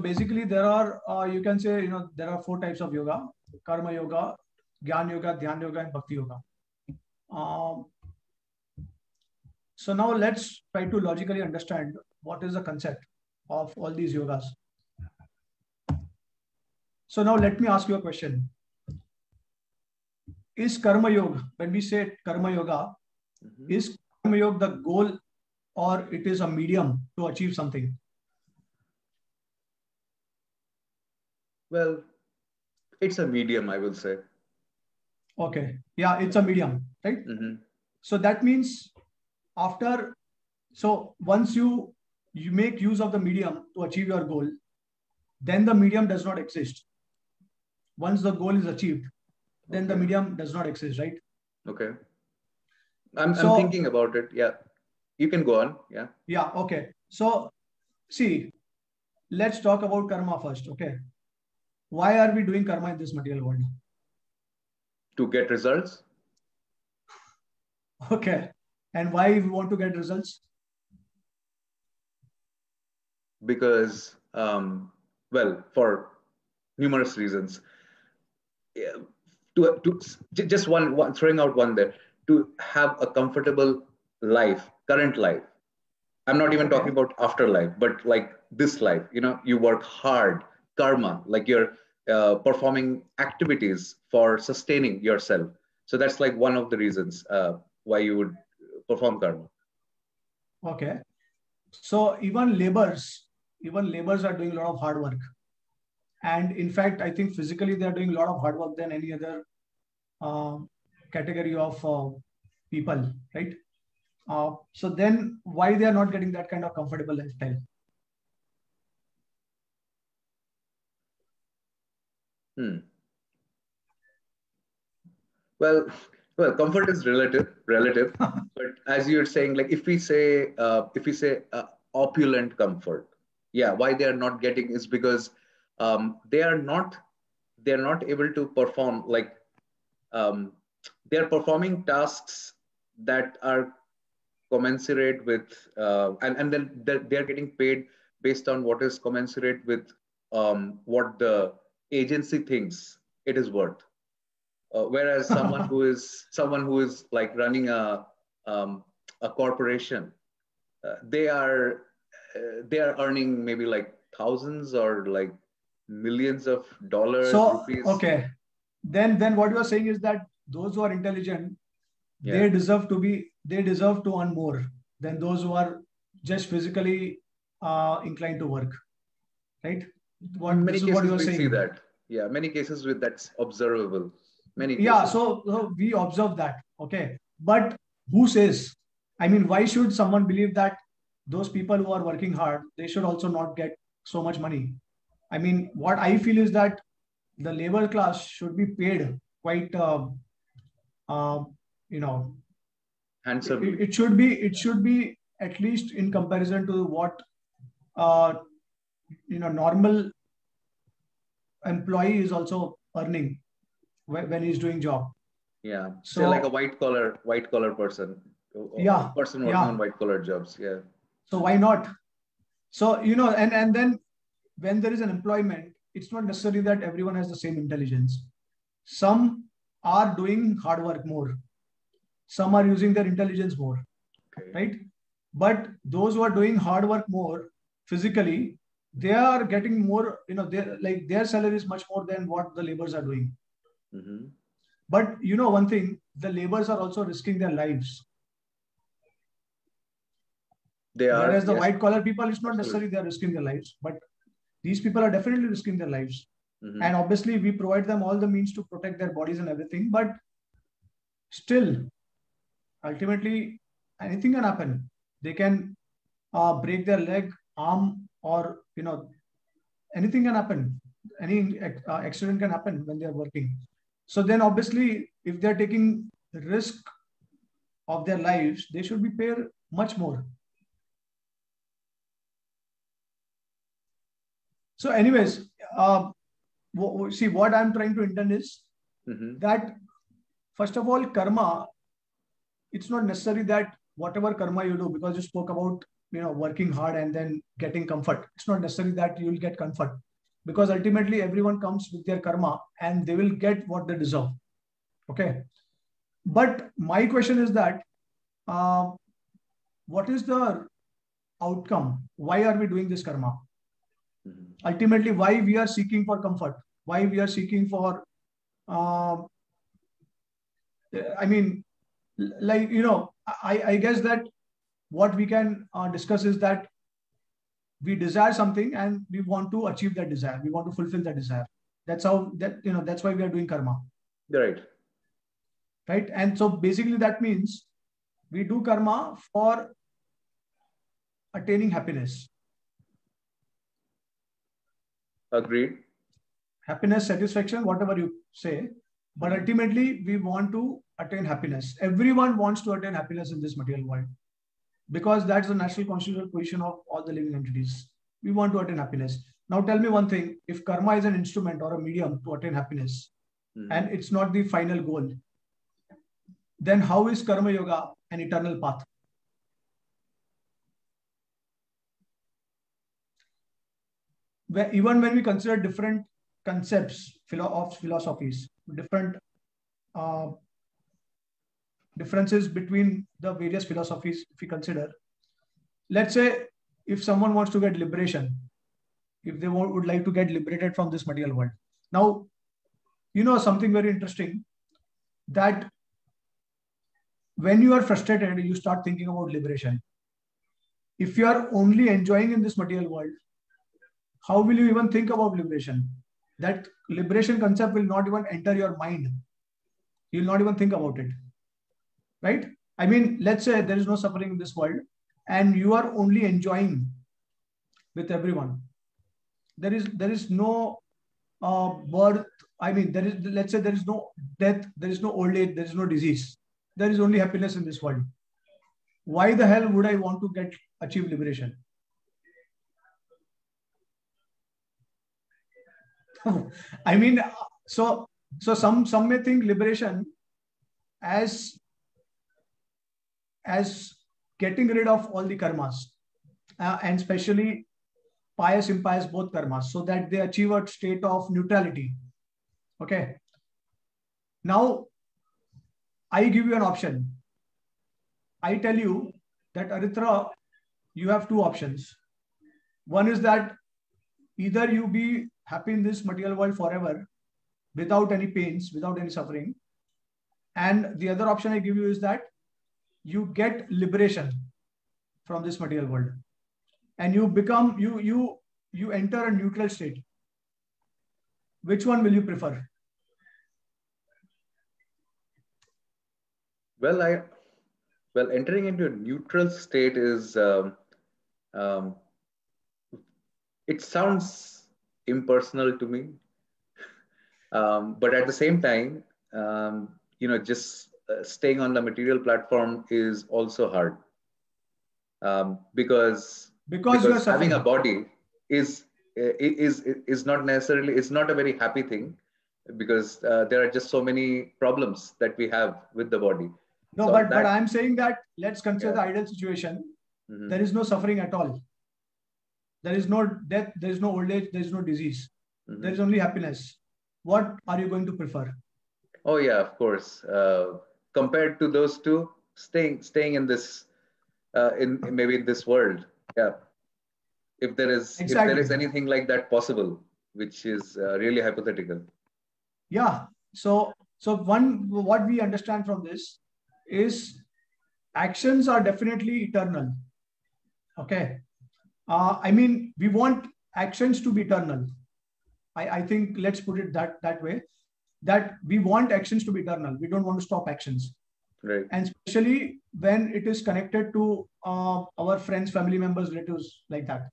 basically there are, you can say, there are 4 types of yoga: karma yoga, jnana yoga, dhyana yoga, and bhakti yoga. Um, so now let's try to logically understand what is the concept of all these yogas. So now let me ask you a question. Is karma yoga, when we say karma yoga, is karma yoga the goal, or it is a medium to achieve something? Well, it's a medium, I will say. Okay. Yeah, it's a medium, right? So that means once you make use of the medium to achieve your goal, then the medium does not exist. Once the goal is achieved, then the medium does not exist, right? Okay. I'm thinking about it. Yeah. You can go on. Yeah. Yeah. Okay. So see, let's talk about karma first. Okay. Why are we doing karma in this material world? To get results. Okay. And why we want to get results? Because, well, for numerous reasons. Yeah, just one throwing out one there, to have a comfortable life, current life. I'm not even talking about afterlife, but like this life. You work hard, karma, like you're performing activities for sustaining yourself. So that's like one of the reasons why you would perform karma. Okay. So even laborers are doing a lot of hard work. And in fact, I think physically they are doing a lot of hard work than any other category of people, right? So then why they are not getting that kind of comfortable lifestyle? Well, comfort is relative, but as you're saying, like if we say opulent comfort, yeah, why they are not getting is because they are not able to perform, like they are performing tasks that are commensurate with, and then they're getting paid based on what is commensurate with what the agency thinks it is worth. Whereas someone who is like running a corporation, they are earning maybe like thousands or like millions of dollars, rupees. Okay, then what you are saying is that those who are intelligent, they deserve to earn more than those who are just physically inclined to work, right? Many cases we see that. Yeah, many cases with that's observable. Many cases. Yeah, so we observe that. Okay, but who says? I mean, why should someone believe that those people who are working hard, they should also not get so much money? I mean, what I feel is that the labor class should be paid quite, you know, handsomely. It should be at least in comparison to what normal employee is also earning when he's doing job. Yeah. So say like a white collar person. Yeah. Person working on white collar jobs. Yeah. So why not? So, and then when there is an employment, it's not necessary that everyone has the same intelligence. Some are doing hard work more. Some are using their intelligence more. Okay. Right? But those who are doing hard work more physically, they are getting more, their salary is much more than what the laborers are doing. Mm-hmm. But one thing, the laborers are also risking their lives. They are. Whereas the white collar people, it's not necessarily they are risking their lives, but these people are definitely risking their lives. Mm-hmm. And obviously we provide them all the means to protect their bodies and everything, but still, ultimately, anything can happen. They can break their leg, arm, or anything can happen. any accident can happen when they are working. So then obviously, if they're taking risk of their lives, they should be paid much more. So anyways, see, what I'm trying to intend is that, first of all, karma, it's not necessary that whatever karma you do, because you spoke about, working hard and then getting comfort. It's not necessary that you will get comfort, because ultimately everyone comes with their karma and they will get what they deserve. Okay. But my question is that, what is the outcome? Why are we doing this karma? Ultimately, why we are seeking for comfort? Why we are seeking for, I mean, like, I guess that what we can discuss is that we desire something and we want to achieve that desire. We want to fulfill that desire. That's how that's why we are doing karma. Right. Right. And so basically that means we do karma for attaining happiness. Agreed. Happiness, satisfaction, whatever you say. But ultimately, we want to attain happiness. Everyone wants to attain happiness in this material world, because that's the natural constitutional position of all the living entities. We want to attain happiness. Now tell me one thing, if karma is an instrument or a medium to attain happiness, and it's not the final goal, then how is karma yoga an eternal path? Even when we consider different concepts of philosophies, different differences between the various philosophies, if we consider, let's say if someone wants to get liberation, if they would like to get liberated from this material world. Now, something very interesting, that when you are frustrated, you start thinking about liberation. If you are only enjoying in this material world, how will you even think about liberation? That liberation concept will not even enter your mind. You will not even think about it. Right? I mean, let's say there is no suffering in this world and you are only enjoying with everyone. There is no birth. I mean, let's say there is no death, there is no old age, there is no disease. There is only happiness in this world. Why the hell would I want to achieve liberation? I mean, so some may think liberation as getting rid of all the karmas, and especially pious, impious, both karmas, so that they achieve a state of neutrality. Okay. Now, I give you an option. I tell you that, Aritra, you have two options. One is that either you be happy in this material world forever without any pains, without any suffering. And the other option I give you is that you get liberation from this material world and you become, you enter a neutral state. Which one will you prefer? Well, entering into a neutral state is, it sounds impersonal to me. But at the same time, just staying on the material platform is also hard. Because having a body is not necessarily, it's not a very happy thing, because there are just so many problems that we have with the body. No, so but I'm saying that let's consider the ideal situation. There is no suffering at all. There is no death, there is no old age, there is no disease. There is only happiness. What are you going to prefer? Oh yeah, of course. Compared to those two, staying in this, maybe in this world, yeah. If there is anything like that possible, which is really hypothetical. Yeah. So what we understand from this is actions are definitely eternal. Okay. I mean, we want actions to be eternal. I think let's put it that way, that we want actions to be eternal. We don't want to stop actions. Right. And especially when it is connected to our friends, family members, relatives, like that.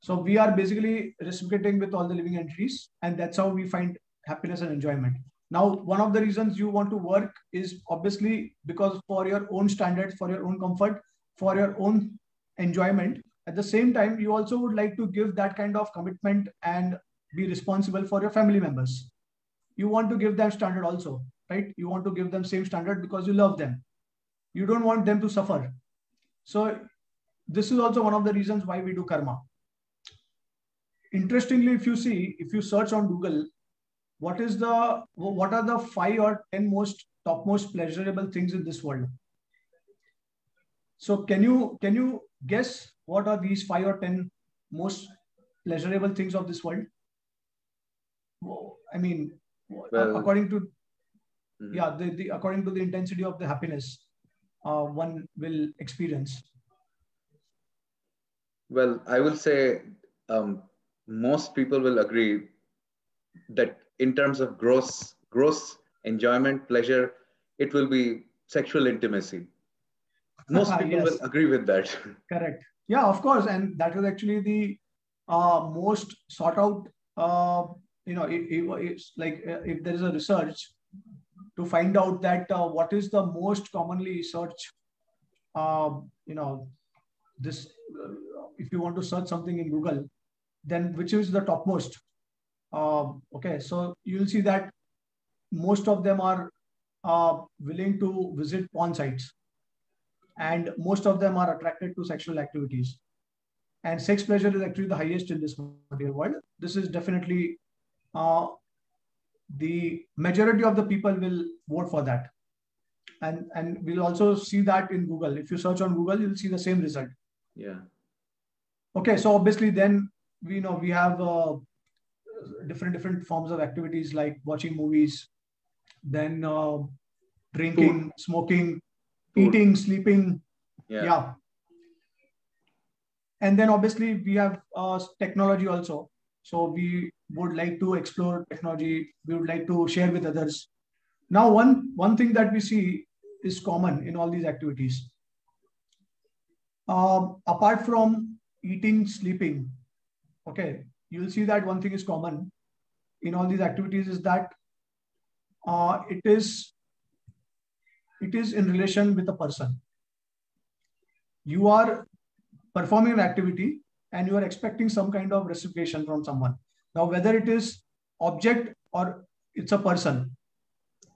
So we are basically reciprocating with all the living entities, and that's how we find happiness and enjoyment. Now, one of the reasons you want to work is obviously because for your own standards, for your own comfort, for your own enjoyment. At the same time, you also would like to give that kind of commitment and be responsible for your family members. You want to give them standard also, right? You want to give them same standard because you love them. You don't want them to suffer. So this is also one of the reasons why we do karma. Interestingly, if you search on Google, what are the 5 or 10 topmost pleasurable things in this world? So can you guess what are these 5 or 10 most pleasurable things of this world? I mean, well, according to according to the intensity of the happiness one will experience. Well, I will say most people will agree that in terms of gross enjoyment, pleasure, it will be sexual intimacy. Most people will agree with that. Correct. Yeah, of course. And that is actually the most sought out, it's like if there is a research to find out that what is the most commonly searched, this, if you want to search something in Google, then which is the topmost? Okay, so you'll see that most of them are willing to visit porn sites, and most of them are attracted to sexual activities. And sex pleasure is actually the highest in this material world. This is definitely the majority of the people will vote for that. And we'll also see that in Google. If you search on Google, you'll see the same result. Yeah. Okay, so obviously then we have different forms of activities like watching movies, then drinking, food, smoking, food, eating, sleeping. Yeah. And then obviously we have technology also. So we would like to explore technology. We would like to share with others. Now, one thing that we see is common in all these activities. Apart from eating, sleeping, okay, you'll see that one thing is common in all these activities is that it is in relation with a person. You are performing an activity and you are expecting some kind of reciprocation from someone. Now, whether it is object or it's a person,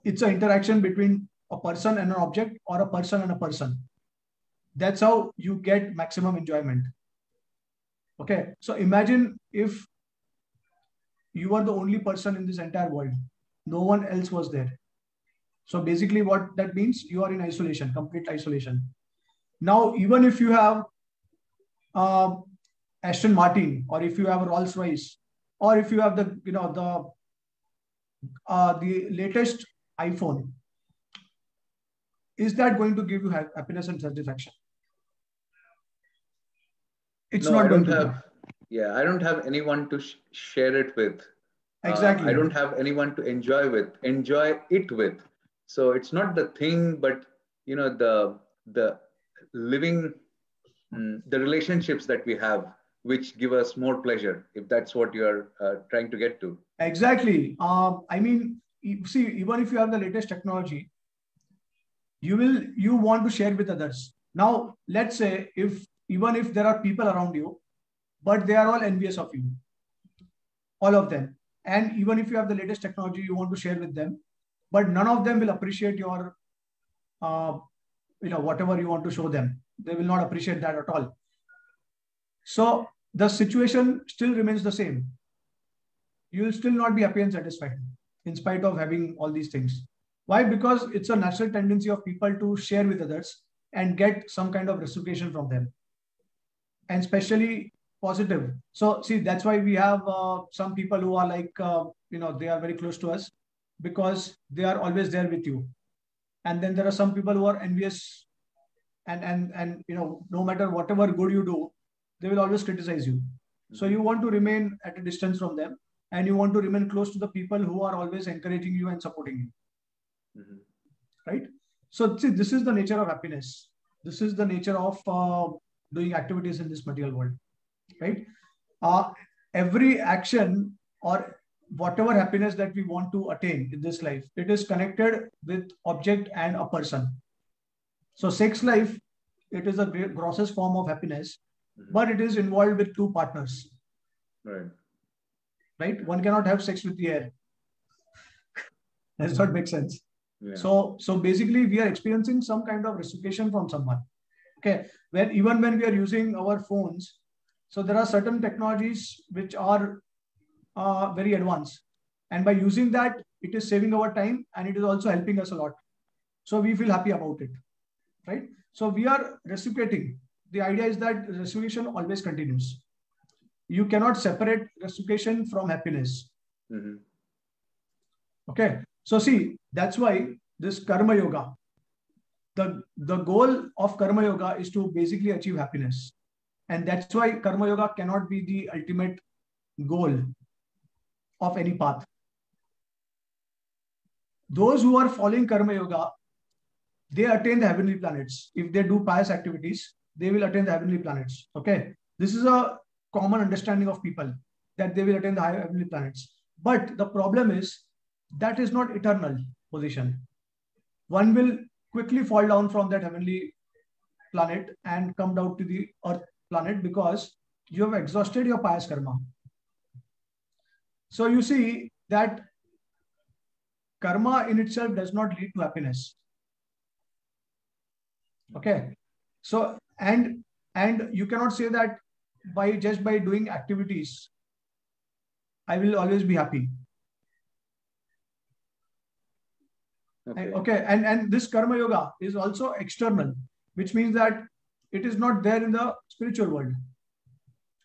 it's an interaction between a person and an object or a person and a person. That's how you get maximum enjoyment. Okay, so imagine if you are the only person in this entire world. No one else was there. So basically what that means, you are in isolation, complete isolation. Now, even if you have Aston Martin, or if you have a Rolls Royce, or if you have the latest iPhone, is that going to give you happiness and satisfaction? It's not going to. Yeah, I don't have anyone to share it with. Exactly. I don't have anyone to enjoy it with. So it's not the thing, but the living, the relationships that we have, which give us more pleasure, if that's what you're trying to get to. Exactly. I mean, see, even if you have the latest technology, you want to share with others. Now, let's say even if there are people around you, but they are all envious of you, all of them. And even if you have the latest technology, you want to share with them, but none of them will appreciate your, whatever you want to show them. They will not appreciate that at all. So the situation still remains the same. You will still not be happy and satisfied in spite of having all these things. Why? Because it's a natural tendency of people to share with others and get some kind of reciprocation from them, and especially positive. So see, that's why we have some people who are like, they are very close to us because they are always there with you. And then there are some people who are envious and no matter whatever good you do, they will always criticize you. So you want to remain at a distance from them, and you want to remain close to the people who are always encouraging you and supporting you. Mm-hmm. Right? So see, this is the nature of happiness. This is the nature of doing activities in this material world. Right? every action or whatever happiness that we want to attain in this life, it is connected with object and a person. So sex life, it is the grossest form of happiness, but it is involved with two partners. Right? One cannot have sex with the air. Does not make sense. Yeah. So basically we are experiencing some kind of reciprocation from someone. Okay. Even when we are using our phones, so there are certain technologies which are very advanced. And by using that, it is saving our time and it is also helping us a lot. So we feel happy about it. Right? So we are reciprocating. The idea is that reciprocation always continues. You cannot separate reciprocation from happiness. Okay. So see, that's why this karma yoga, the goal of karma yoga is to basically achieve happiness. And that's why karma yoga cannot be the ultimate goal of any path. Those who are following karma yoga, they attain the heavenly planets. If they do pious activities, they will attain the heavenly planets. Okay. This is a common understanding of people that they will attain the heavenly planets. But the problem is that is not eternal position. One will quickly fall down from that heavenly planet and come down to the earth planet because you have exhausted your pious karma. So you see that karma in itself does not lead to happiness. Okay. So, and you cannot say that just by doing activities, I will always be happy. Okay. And this karma yoga is also external, which means that it is not there in the spiritual world.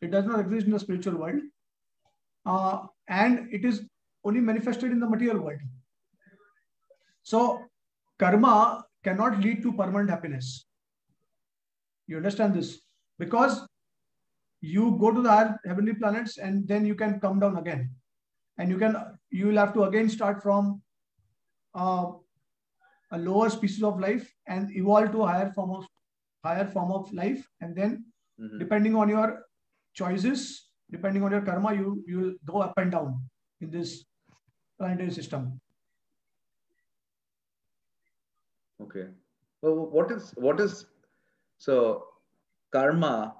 It does not exist in the spiritual world. And it is only manifested in the material world. So karma cannot lead to permanent happiness. You understand this? Because you go to the heavenly planets and then you can come down again. And you will have to again start from a lower species of life and evolve to a higher form of life. And then depending on your choices, depending on your karma, you will go up and down in this planetary system. Okay. Well, what is so karma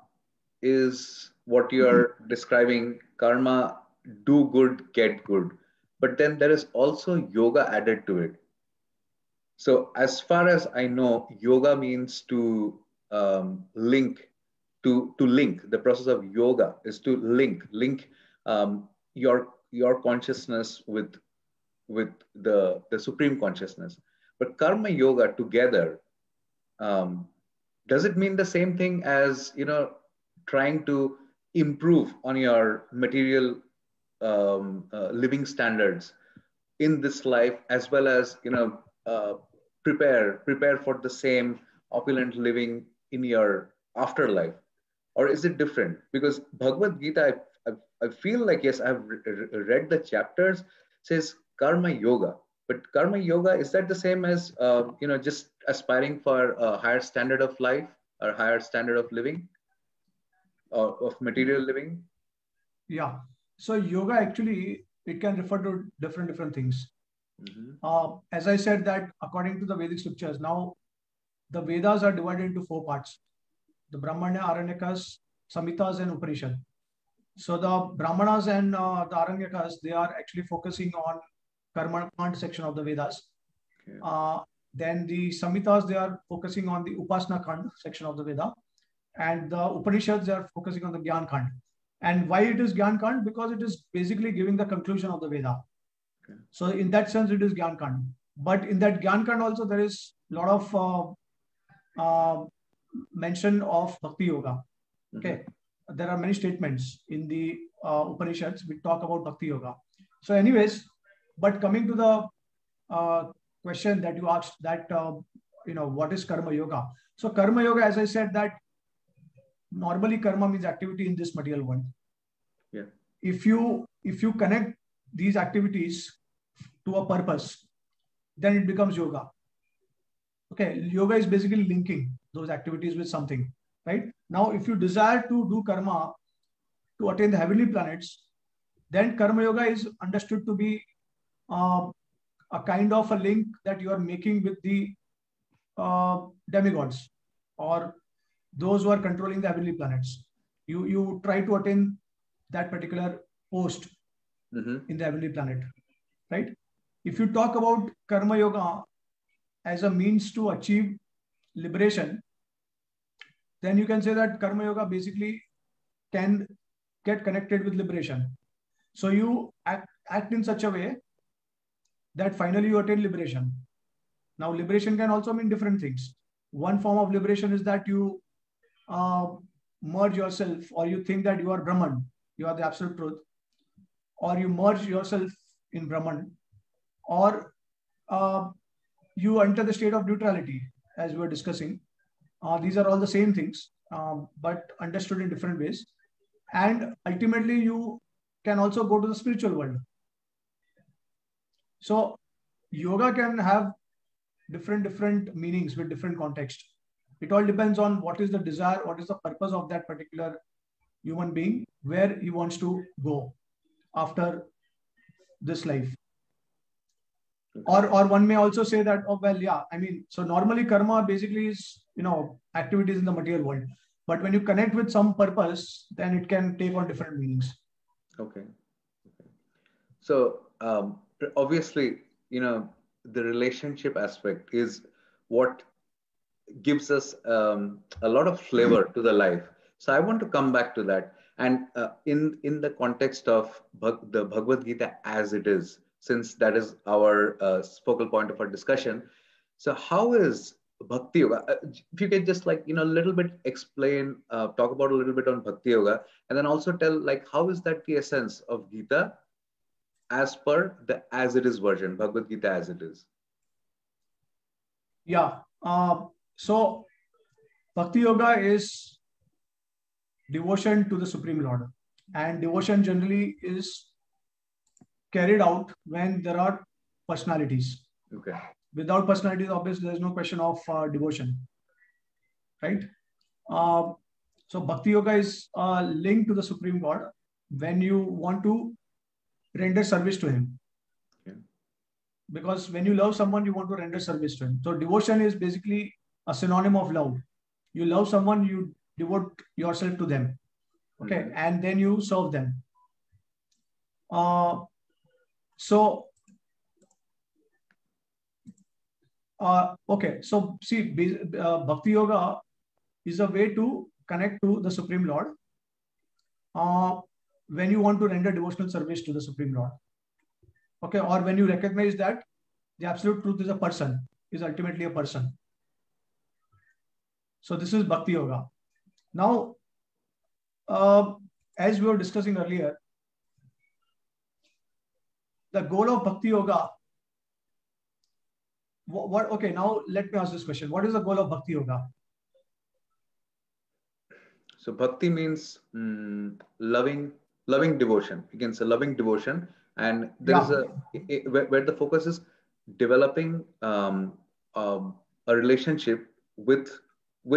is what you're describing. Karma, do good, get good. But then there is also yoga added to it. So as far as I know, yoga means to link. To link. The process of yoga is to link your consciousness with the supreme consciousness. But karma yoga together, does it mean the same thing as trying to improve on your material living standards in this life, as well as prepare for the same opulent living in your afterlife? Or is it different? Because Bhagavad Gita, I feel like, yes, I've read the chapters, says karma yoga. But karma yoga, is that the same as, just aspiring for a higher standard of life or higher standard of living or of material living? Yeah. So yoga actually, it can refer to different things. As I said that according to the Vedic scriptures, now the Vedas are divided into 4 parts. The Brahmanya, Aranyakas, Samhitas and Upanishad. So the Brahmanas and the Aranyakas, they are actually focusing on Karma Kand section of the Vedas. Okay. Then the Samhitas, they are focusing on the Upasana Kand section of the Veda. And the Upanishads, they are focusing on the Gyan Kand. And why it is Gyan Kand? Because it is basically giving the conclusion of the Veda. Okay. So in that sense, it is Gyan Kand. But in that Gyan Kand also, there is a lot of mention of Bhakti Yoga. Okay. There are many statements in the Upanishads which talk about Bhakti Yoga. So anyways, but coming to the question that you asked, that, what is Karma Yoga? So Karma Yoga, as I said, that normally karma means activity in this material world. Yeah. If you connect these activities to a purpose, then it becomes yoga. Okay. Yoga is basically linking those activities with something, right? Now, if you desire to do karma to attain the heavenly planets, then Karma Yoga is understood to be a kind of a link that you are making with the demigods or those who are controlling the heavenly planets. You try to attain that particular post in the heavenly planet, right? If you talk about Karma Yoga as a means to achieve liberation, then you can say that Karma Yoga basically can get connected with liberation. So you act in such a way that finally you attain liberation. Now, liberation can also mean different things. One form of liberation is that you merge yourself, or you think that you are Brahman, you are the absolute truth, or you merge yourself in Brahman, or you enter the state of neutrality, as we were discussing. These are all the same things, but understood in different ways. And ultimately, you can also go to the spiritual world. So, yoga can have different meanings with different context. It all depends on what is the desire, what is the purpose of that particular human being, where he wants to go after this life. Or one may also say that, oh, well, yeah, I mean, so normally karma basically is, activities in the material world. But when you connect with some purpose, then it can take on different meanings. Okay. So obviously, the relationship aspect is what gives us a lot of flavor to the life. So I want to come back to that. And in the context of the Bhagavad Gita as it is, since that is our focal point of our discussion. So how is Bhakti Yoga? If you can just a little bit explain, talk about a little bit on Bhakti Yoga, and then also tell how is that the essence of Gita as per the as it is version, Bhagavad Gita as it is? Yeah. So Bhakti Yoga is devotion to the Supreme Lord. And devotion generally is carried out when there are personalities. Okay. Without personalities, obviously, there is no question of devotion. Right? So Bhakti Yoga is linked to the Supreme God when you want to render service to Him. Okay. Because when you love someone, you want to render service to Him. So devotion is basically a synonym of love. You love someone, you devote yourself to them. Okay. And then you serve them. Okay. So see, Bhakti Yoga is a way to connect to the Supreme Lord when you want to render devotional service to the Supreme Lord. Okay. Or when you recognize that the absolute truth is a person, is ultimately a person. So this is Bhakti Yoga. Now, as we were discussing earlier, the goal of Bhakti Yoga, okay, now let me ask this question. What is the goal of Bhakti Yoga? So Bhakti means loving devotion. You can say loving devotion. And there is where the focus is developing a relationship with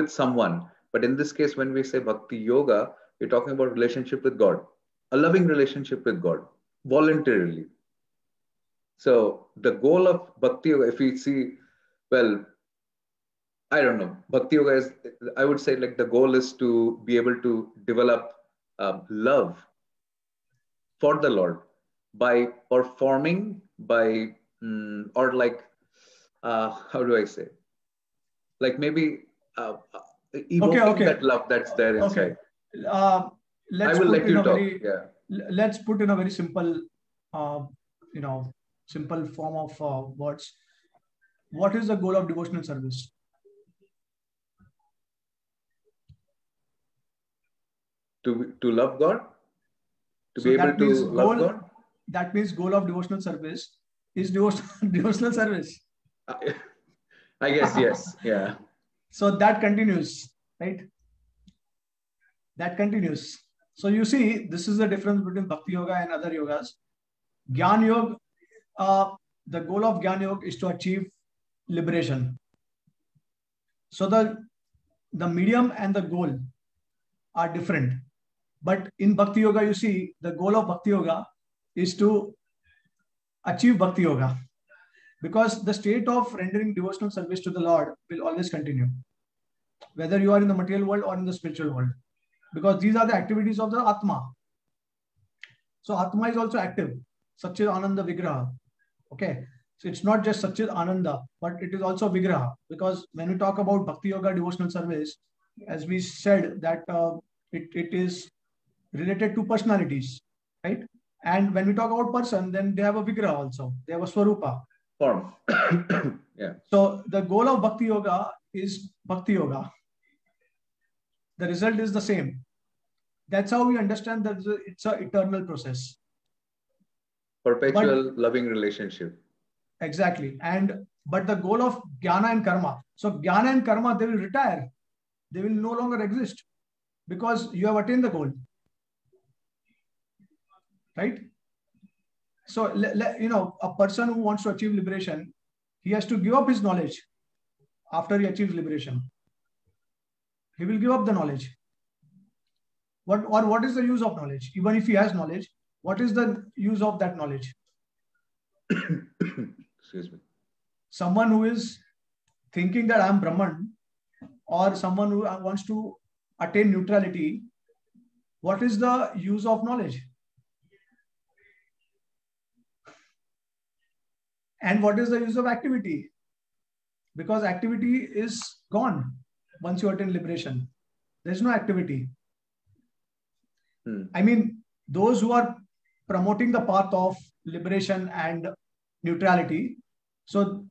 someone. But in this case, when we say Bhakti Yoga, we're talking about relationship with God, a loving relationship with God, voluntarily. So the goal of Bhakti Yoga, if we see, well, I don't know, Bhakti Yoga is, I would say the goal is to be able to develop love for the Lord by performing, by, or how do I say? Maybe evoking that love that's there inside. Okay. Let's put in a very simple, simple form of words. What is the goal of devotional service? To love God? To be able to love God? That means goal of devotional service is devotional service. I guess, yes. Yeah. So that continues, right? That continues. So you see, this is the difference between Bhakti Yoga and other yogas. Gyan Yoga, the goal of Gyan Yoga is to achieve liberation. So the medium and the goal are different. But in Bhakti Yoga, you see, the goal of Bhakti Yoga is to achieve Bhakti Yoga, because the state of rendering devotional service to the Lord will always continue, whether you are in the material world or in the spiritual world, because these are the activities of the Atma. So Atma is also active, Satchid Ananda Vigraha. Okay, so it's not just Satchid Ananda, but it is also Vigraha, because when we talk about Bhakti Yoga devotional service, as we said that it is related to personalities, right? And when we talk about person, then they have a Vigraha also. They have a Swarupa. Form. Yeah. So the goal of Bhakti Yoga is Bhakti Yoga. The result is the same. That's how we understand that it's an eternal process. Perpetual loving relationship. Exactly. But the goal of Jnana and Karma. So Jnana and Karma, they will retire. They will no longer exist because you have attained the goal. Right? So, a person who wants to achieve liberation, he has to give up his knowledge after he achieves liberation. He will give up the knowledge. What is the use of knowledge? Even if he has knowledge, what is the use of that knowledge? Excuse me. Someone who is thinking that I'm Brahman, or someone who wants to attain neutrality, what is the use of knowledge? And what is the use of activity? Because activity is gone once you attain liberation. There's no activity. I mean, those who are promoting the path of liberation and neutrality, so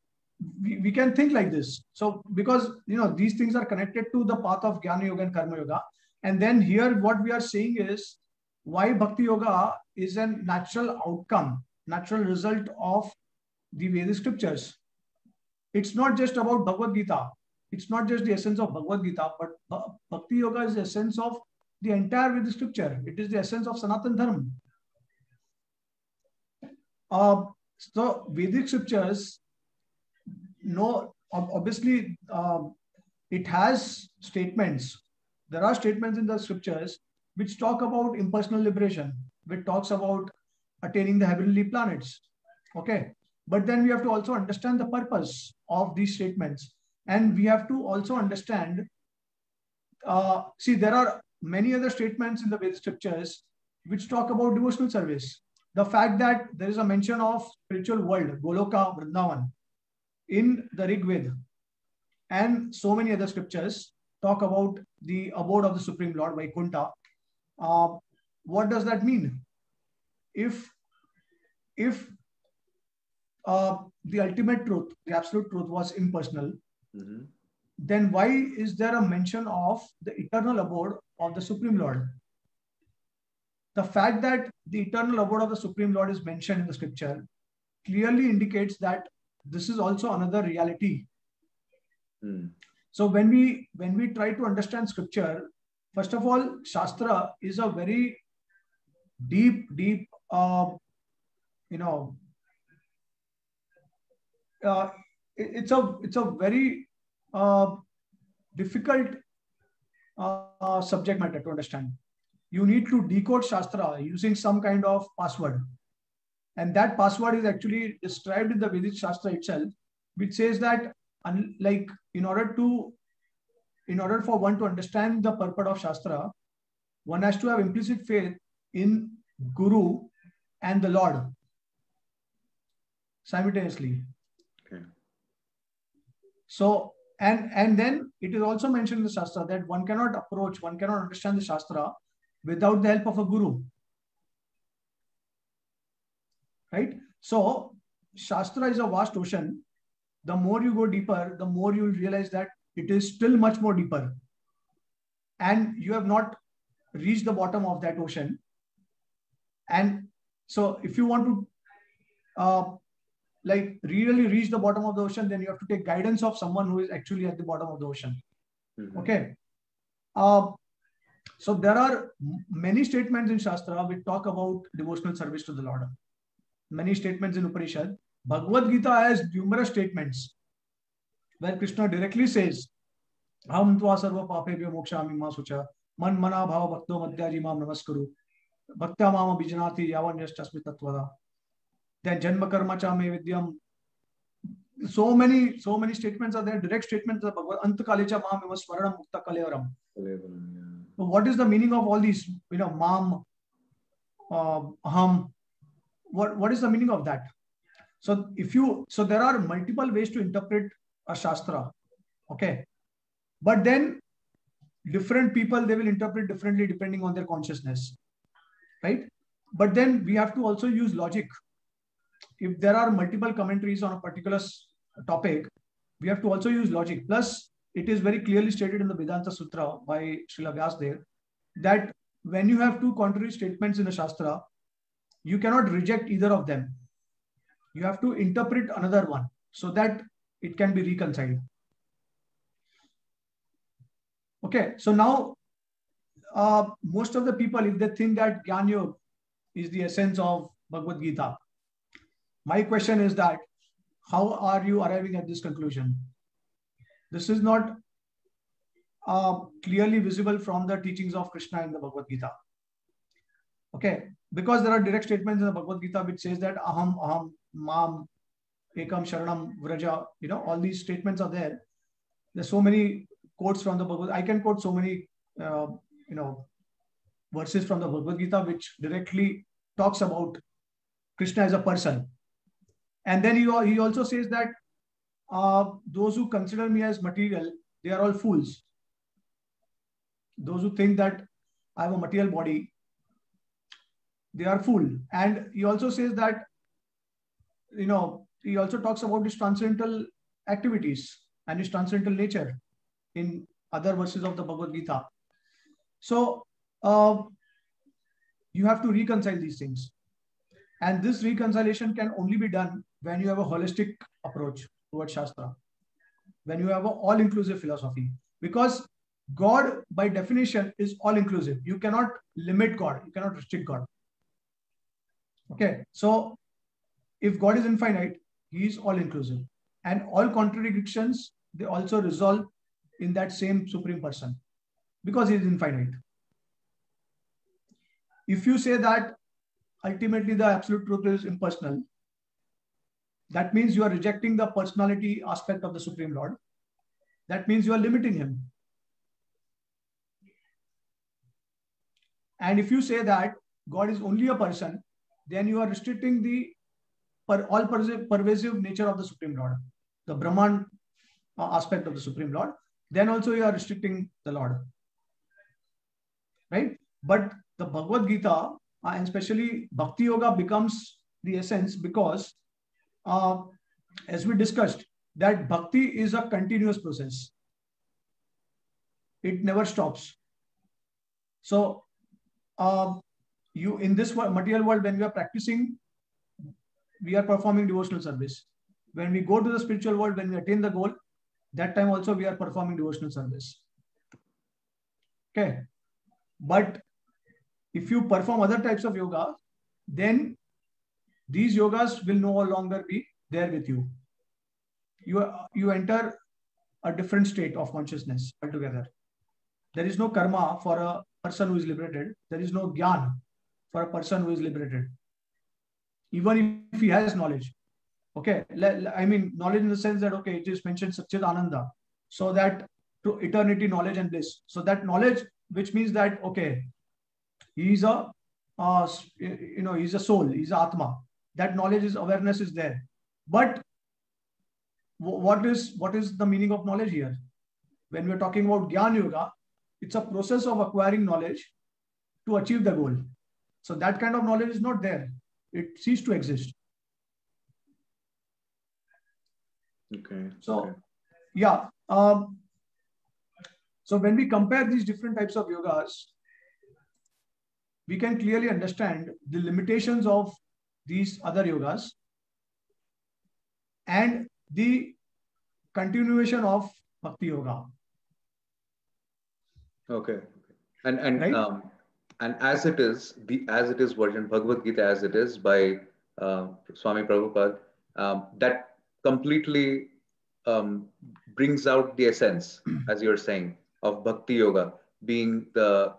we can think like this. So because these things are connected to the path of Jnana Yoga and Karma Yoga. And then here what we are saying is why Bhakti Yoga is a natural outcome, natural result of the Vedic scriptures. It's not just about Bhagavad Gita. It's not just the essence of Bhagavad Gita, but Bhakti Yoga is the essence of the entire Vedic scripture. It is the essence of Sanatan Dharma. So Vedic scriptures, obviously it has statements. There are statements in the scriptures which talk about impersonal liberation, which talks about attaining the heavenly planets. Okay. But then we have to also understand the purpose of these statements. And we have to also understand, see, there are many other statements in the Vedic scriptures which talk about devotional service. The fact that there is a mention of spiritual world, Goloka, Vrindavan, in the Rig Veda, and so many other scriptures talk about the abode of the Supreme Lord, Vaikuntha. What does that mean? If the ultimate truth, the absolute truth was impersonal, then why is there a mention of the eternal abode of the Supreme Lord? The fact that the eternal abode of the Supreme Lord is mentioned in the scripture clearly indicates that this is also another reality. So when we try to understand scripture, first of all, Shastra is a very deep, it's a very difficult subject matter to understand. You need to decode Shastra using some kind of password. And that password is actually described in the Vedic Shastra itself, which says that in order for one to understand the purport of Shastra, one has to have implicit faith in Guru and the Lord simultaneously. Okay. So, and then it is also mentioned in the Shastra that one cannot understand the Shastra without the help of a Guru. Right? So, Shastra is a vast ocean. The more you go deeper, the more you will realize that it is still much more deeper. And you have not reached the bottom of that ocean. And so if you want to really reach the bottom of the ocean, then you have to take guidance of someone who is actually at the bottom of the ocean. Okay. So there are many statements in Shastra which talk about devotional service to the Lord. Many statements in Upanishad. Bhagavad Gita has numerous statements where Krishna directly says, Aham tva sarva papebhyo mokshami ma sucha Man mana bhava bhakto madhyaji mam namaskaru. Bhaktya mama bijnati yavanyashtasmi tatvada. Then janma karma cha me vidyam. So many statements are there, direct statements of Bhagavad Antakalecha mam eva swaranam mukta kalevaram. So what is the meaning of all these, mam, aham? What is the meaning of that? So there are multiple ways to interpret a shastra, okay? But then different people, they will interpret differently depending on their consciousness, right? But then we have to also use logic. If there are multiple commentaries on a particular topic, we have to also use logic. Plus, it is very clearly stated in the Vedanta Sutra by Srila Vyasdev that when you have two contrary statements in a shastra, you cannot reject either of them. You have to interpret another one so that it can be reconciled. Okay, so now most of the people, if they think that Gyan Yoga is the essence of Bhagavad Gita, my question is that how are you arriving at this conclusion? This is not clearly visible from the teachings of Krishna in the Bhagavad Gita. Okay, because there are direct statements in the Bhagavad Gita which says that aham, aham, mam, ekam, sharanam, vraja, all these statements are there. There's so many quotes from the Bhagavad Gita. I can quote so many, verses from the Bhagavad Gita which directly talks about Krishna as a person. And then he also says that those who consider me as material, they are all fools. Those who think that I have a material body, they are fool. And he also says that, he also talks about his transcendental activities and his transcendental nature in other verses of the Bhagavad Gita. So you have to reconcile these things. And this reconciliation can only be done when you have a holistic approach towards Shastra, when you have an all-inclusive philosophy. Because God, by definition, is all-inclusive. You cannot limit God. You cannot restrict God. Okay, so if God is infinite, He is all-inclusive. And all contradictions, they also resolve in that same Supreme Person because He is infinite. If you say that ultimately the absolute truth is impersonal, that means you are rejecting the personality aspect of the Supreme Lord. That means you are limiting Him. And if you say that God is only a person, then you are restricting the all-pervasive nature of the Supreme Lord, the Brahman aspect of the Supreme Lord. Then also you are restricting the Lord. Right? But the Bhagavad Gita, and especially Bhakti Yoga, becomes the essence because, as we discussed, that Bhakti is a continuous process. It never stops. So, you in this material world, when we are practicing, we are performing devotional service. When we go to the spiritual world, when we attain the goal, that time also we are performing devotional service. Okay. But if you perform other types of yoga, then these yogas will no longer be there with you. You enter a different state of consciousness altogether. There is no karma for a person who is liberated. There is no jnana for a person who is liberated. Even if he has knowledge. Okay, I mean knowledge in the sense that, okay, it is mentioned Satchit Ananda. So that to eternity, knowledge and bliss. So that knowledge, which means that, okay, he's a he's a soul, he's a Atma. That knowledge is, awareness is there. But what is the meaning of knowledge here? When we're talking about Gyan Yoga, it's a process of acquiring knowledge to achieve the goal. So that kind of knowledge is not there. It ceased to exist. Okay. So, okay. Yeah. So when we compare these different types of yogas, we can clearly understand the limitations of these other yogas and the continuation of Bhakti Yoga. Okay. And right? And as it is version Bhagavad Gita as it is by Swami Prabhupada, that completely brings out the essence, as you're saying, of Bhakti Yoga. being the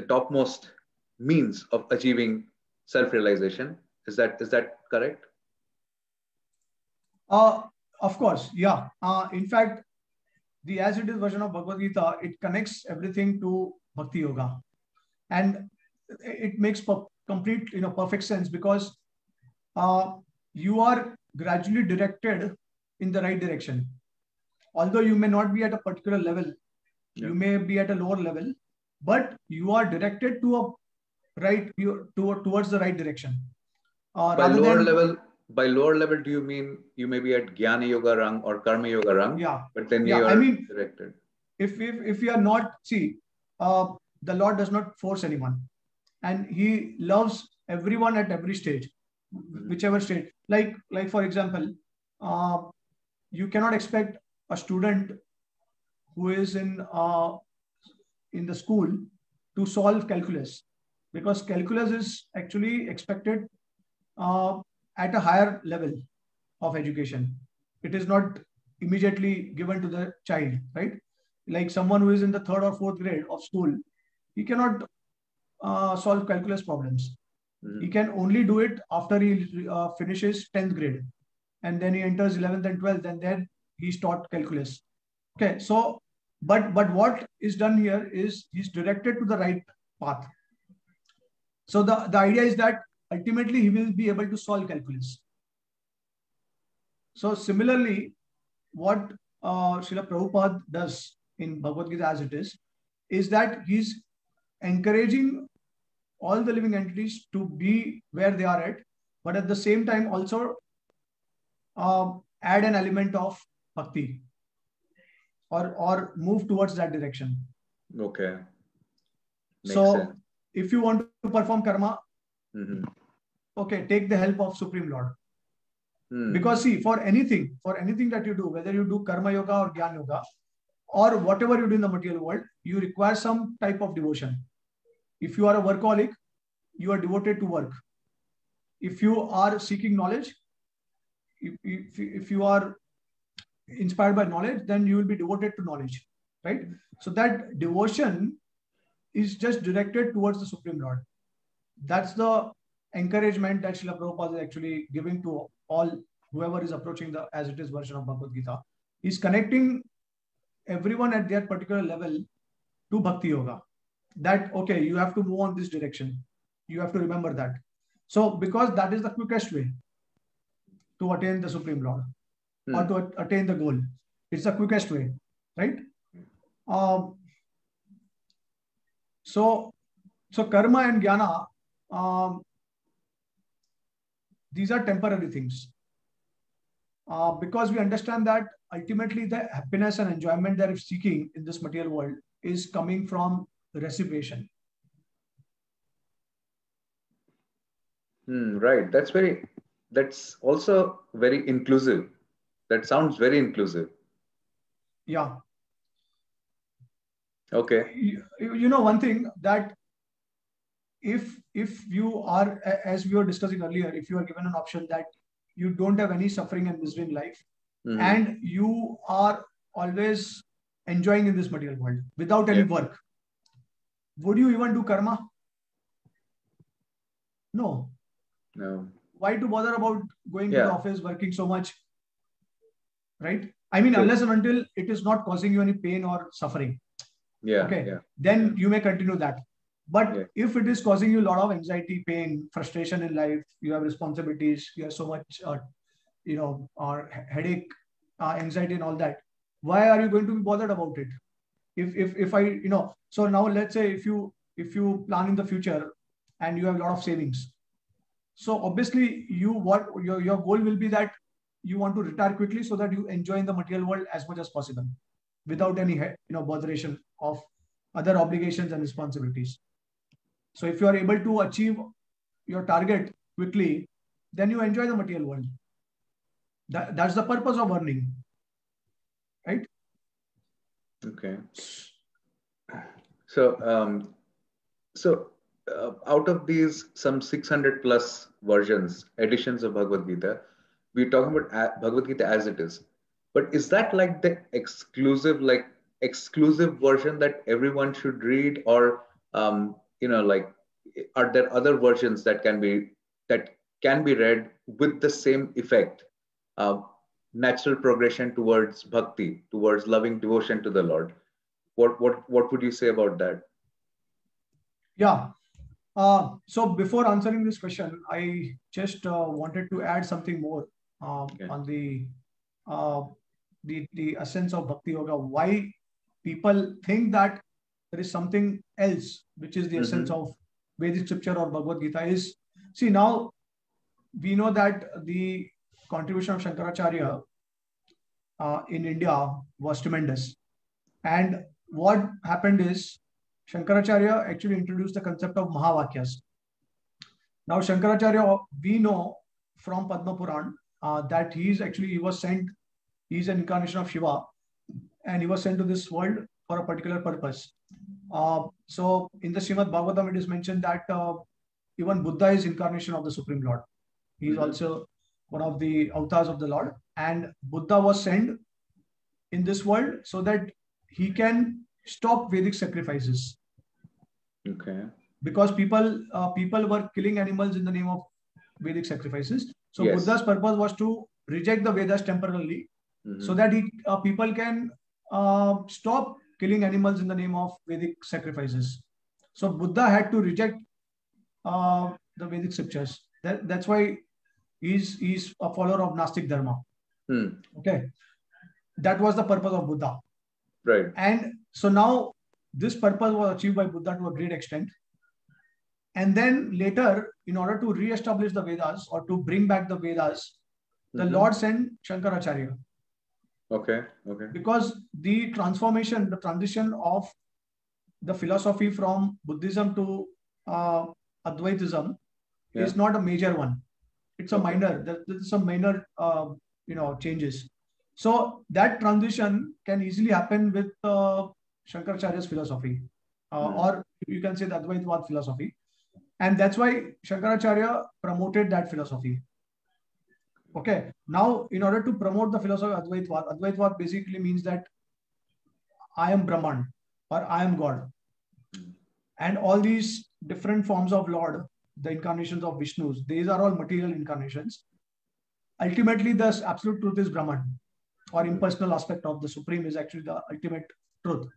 topmost means of achieving self-realization. Is that correct? Of course, yeah. In fact, the as it is version of Bhagavad Gita, it connects everything to Bhakti Yoga, and it makes complete, perfect sense, because you are gradually directed in the right direction. Although you may not be at a particular level, you may be at a lower level, but you are directed to towards the right direction. By lower level, do you mean you may be at Jnana Yoga Rang or Karma Yoga Rang? Yeah. But then you are directed. If you are not, the Lord does not force anyone, and He loves everyone at every stage, whichever stage. Like for example, you cannot expect a student who is in the school to solve calculus, because calculus is actually expected at a higher level of education. It is not immediately given to the child, right? Like someone who is in the 3rd or 4th grade of school, he cannot solve calculus problems. He can only do it after he finishes 10th grade, and then he enters 11th and 12th, and then he's taught calculus. Okay, so but what is done here is he's directed to the right path. So the idea is that ultimately he will be able to solve calculus. So similarly, what Srila Prabhupada does in Bhagavad Gita as it is that he's encouraging all the living entities to be where they are at, but at the same time also add an element of bhakti, or move towards that direction. Okay. Makes sense. If you want to perform karma, okay, take the help of Supreme Lord. Because see, for anything that you do, whether you do karma yoga or jnana yoga, or whatever you do in the material world, you require some type of devotion. If you are a workaholic, you are devoted to work. If you are seeking knowledge, if you are inspired by knowledge, then you will be devoted to knowledge, right? So that devotion is just directed towards the Supreme Lord. That's the encouragement that Srila Prabhupada is actually giving to all whoever is approaching the as it is version of Bhagavad Gita. He's connecting everyone at their particular level to Bhakti Yoga. That, okay, you have to move on this direction. You have to remember that. So because that is the quickest way to attain the Supreme Lord, or to attain the goal. It's the quickest way, right? So karma and jnana, these are temporary things. Because we understand that ultimately the happiness and enjoyment that we're seeking in this material world is coming from reciprocation. Right. That's also very inclusive. That sounds very inclusive. Yeah. Okay. You know one thing, that if you are, as we were discussing earlier, if you are given an option that you don't have any suffering and misery in life, and you are always enjoying in this material world without any work, would you even do karma? No. Why to bother about going to the office, working so much, right? I mean, unless and until it is not causing you any pain or suffering. Then you may continue that. But if it is causing you a lot of anxiety, pain, frustration in life, you have responsibilities, you have so much, or headache, anxiety and all that, why are you going to be bothered about it? If I, so now let's say if you plan in the future and you have a lot of savings, so obviously your goal will be that you want to retire quickly so that you enjoy in the material world as much as possible without any botheration of other obligations and responsibilities. So if you are able to achieve your target quickly, then you enjoy the material world. That's the purpose of earning, right? Okay. So out of these some 600 plus versions, editions of Bhagavad Gita, we're talking about Bhagavad Gita as it is. But is that like the exclusive, like exclusive version that everyone should read, or like, are there other versions that can be read with the same effect, natural progression towards bhakti, towards loving devotion to the Lord? What would you say about that? Yeah. So before answering this question, I just wanted to add something more on the essence of Bhakti Yoga. Why people think that there is something else, which is the essence of Vedic scripture or Bhagavad Gita is, see, now we know that the contribution of Shankaracharya in India was tremendous. And what happened is Shankaracharya actually introduced the concept of Mahavakyas. Now, Shankaracharya, we know from Padma Puran that he was sent, he's an incarnation of Shiva, and he was sent to this world for a particular purpose. So in the Srimad Bhagavatam, it is mentioned that even Buddha is incarnation of the Supreme Lord. He is also one of the avatars of the Lord. And Buddha was sent in this world so that he can stop Vedic sacrifices. Okay. Because people were killing animals in the name of Vedic sacrifices. So yes. Buddha's purpose was to reject the Vedas temporarily, so that people can stop killing animals in the name of Vedic sacrifices. So Buddha had to reject the Vedic scriptures. That's why he's a follower of Gnostic Dharma. Okay, that was the purpose of Buddha. Right. And so now this purpose was achieved by Buddha to a great extent. And then later, in order to re-establish the Vedas or to bring back the Vedas, the Lord sent Shankaracharya. Okay. Because the transition of the philosophy from Buddhism to Advaitism is not a major one. It's a minor. There's some minor, changes. So that transition can easily happen with Shankaracharya's philosophy, or you can say the Advaitavad philosophy. And that's why Shankaracharya promoted that philosophy. Okay. Now, in order to promote the philosophy of Advaitavad basically means that I am Brahman or I am God. And all these different forms of Lord, the incarnations of Vishnus, these are all material incarnations. Ultimately, the absolute truth is Brahman, or impersonal aspect of the Supreme is actually the ultimate truth.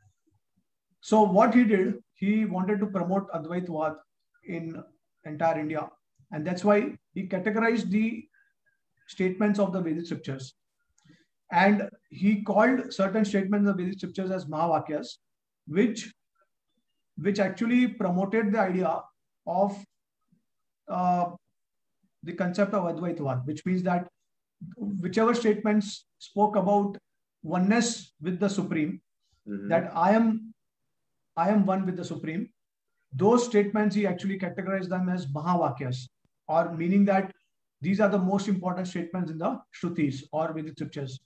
So what he did, he wanted to promote Advaitavad in entire India. And that's why he categorized the statements of the Vedic scriptures. And he called certain statements of the Vedic scriptures as Mahavakyas, which actually promoted the idea of the concept of Advaitavad, which means that whichever statements spoke about oneness with the Supreme, that I am one with the Supreme, those statements he actually categorized them as Mahavakyas, or meaning that these are the most important statements in the Shrutis or Vedic scriptures.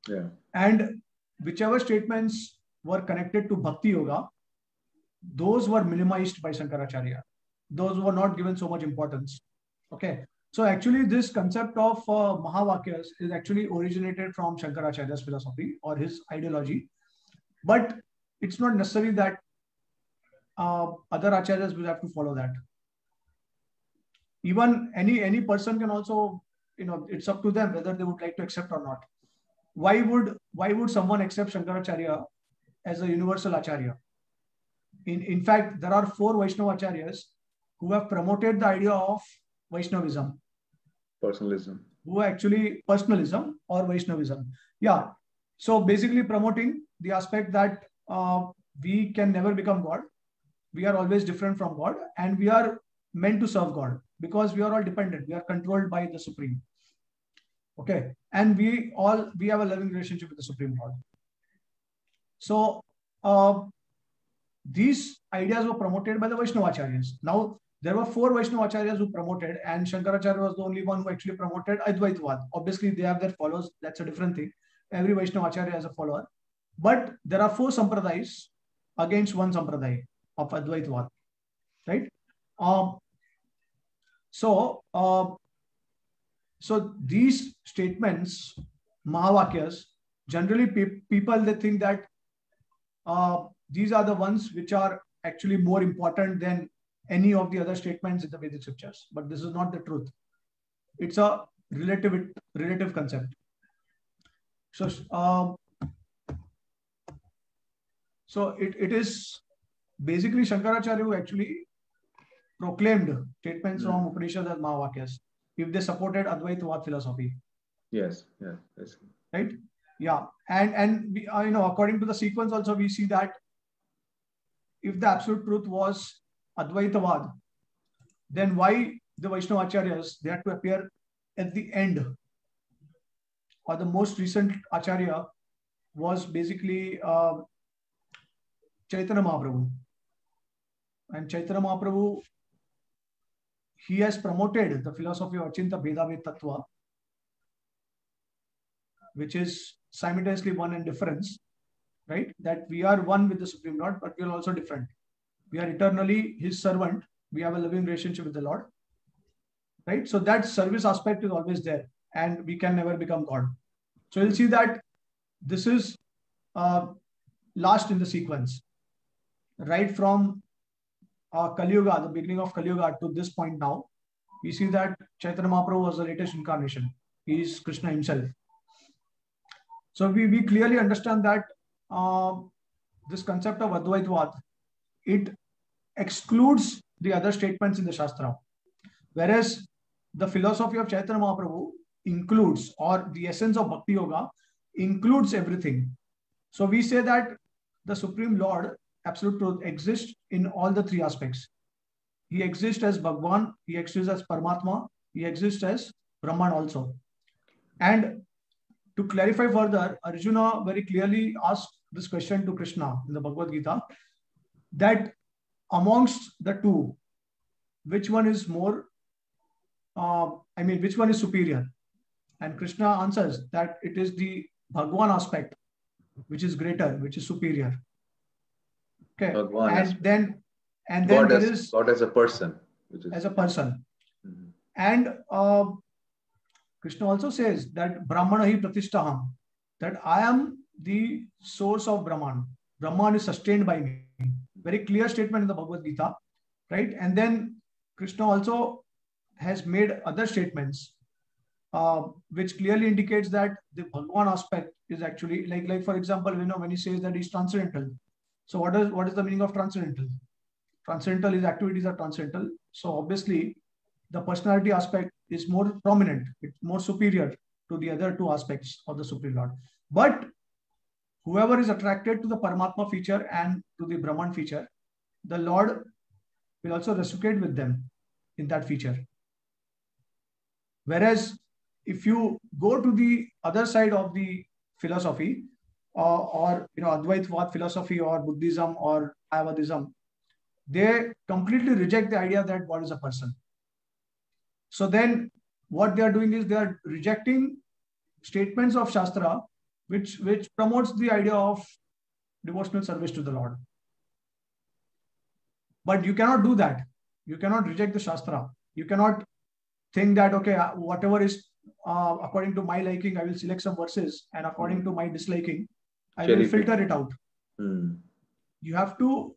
Yeah. And whichever statements were connected to Bhakti Yoga, those were minimized by Shankaracharya. Those were not given so much importance. Okay. So actually this concept of Mahavakyas is actually originated from Shankaracharya's philosophy or his ideology. But it's not necessary that other acharyas will have to follow that. Even any person can also, it's up to them whether they would like to accept or not. Why would someone accept Shankaracharya as a universal acharya? In fact, there are 4 Vaishnava acharyas who have promoted the idea of Vaishnavism. Personalism. Who actually personalism or Vaishnavism. Yeah. So basically promoting the aspect that we can never become God. We are always different from God, and we are meant to serve God because we are all dependent. We are controlled by the Supreme. Okay. And we have a loving relationship with the Supreme Lord. So these ideas were promoted by the Vaishnava acharyas. Now, there were 4 Vaishnava acharyas who promoted, and Shankaracharya was the only one who actually promoted Advaitavad. Obviously, they have their followers. That's a different thing. Every Vaishnava acharya has a follower. But there are 4 sampradayas against 1 sampradaya of Advaitavad. Right? So these statements, Mahavakyas, generally people, they think that these are the ones which are actually more important than any of the other statements in the Vedic scriptures. But this is not the truth. It's a relative concept. So, it is basically Shankaracharya who actually proclaimed statements from Upanishad as Mahavakyas if they supported Advaitavad philosophy. Yes, yeah, right. Yeah, and we, according to the sequence also we see that if the absolute truth was Advaitavad, then why the Vaishnava Acharyas, they had to appear at the end, or the most recent Acharya was basically Chaitanya Mahaprabhu. And Chaitanya Mahaprabhu, he has promoted the philosophy of Achinta Bheda Tattva, which is simultaneously one and difference, right? That we are one with the Supreme Lord, but we are also different. We are eternally His servant. We have a living relationship with the Lord, right? So that service aspect is always there, and we can never become God. So you'll see that this is last in the sequence, right from Kali Yuga, the beginning of Kali Yuga to this point now. We see that Chaitanya Mahaprabhu was the latest incarnation. He is Krishna himself. So we clearly understand that this concept of Advaitavad, it excludes the other statements in the Shastra. Whereas the philosophy of Chaitanya Mahaprabhu includes, or the essence of Bhakti Yoga includes everything. So we say that the Supreme Lord, Absolute Truth, exists in all the three aspects. He exists as Bhagwan, he exists as Paramatma, he exists as Brahman also. And to clarify further, Arjuna very clearly asked this question to Krishna in the Bhagavad Gita, that amongst the two, which one is more, which one is superior? And Krishna answers that it is the Bhagwan aspect, which is greater, which is superior. Okay. Bhagwan and aspect. then God there is God as a person. As a person. And Krishna also says that Brahmana hi pratishtaham, that I am the source of Brahman. Brahman is sustained by me. Very clear statement in the Bhagavad Gita, right? And then Krishna also has made other statements which clearly indicates that the Bhagwan aspect is actually like for example, when he says that he's transcendental. So what is the meaning of transcendental? Transcendental is activities are transcendental. So obviously the personality aspect is more prominent, it's more superior to the other two aspects of the Supreme Lord. But whoever is attracted to the Paramatma feature and to the Brahman feature, the Lord will also reciprocate with them in that feature. Whereas if you go to the other side of the philosophy, or Advaitavad philosophy or Buddhism or Ayavadism, they completely reject the idea that God is a person. So then what they are doing is they are rejecting statements of Shastra which promotes the idea of devotional service to the Lord. But you cannot do that. You cannot reject the Shastra. You cannot think that, okay, whatever is according to my liking, I will select some verses, and according to my disliking, I will filter it out. You have to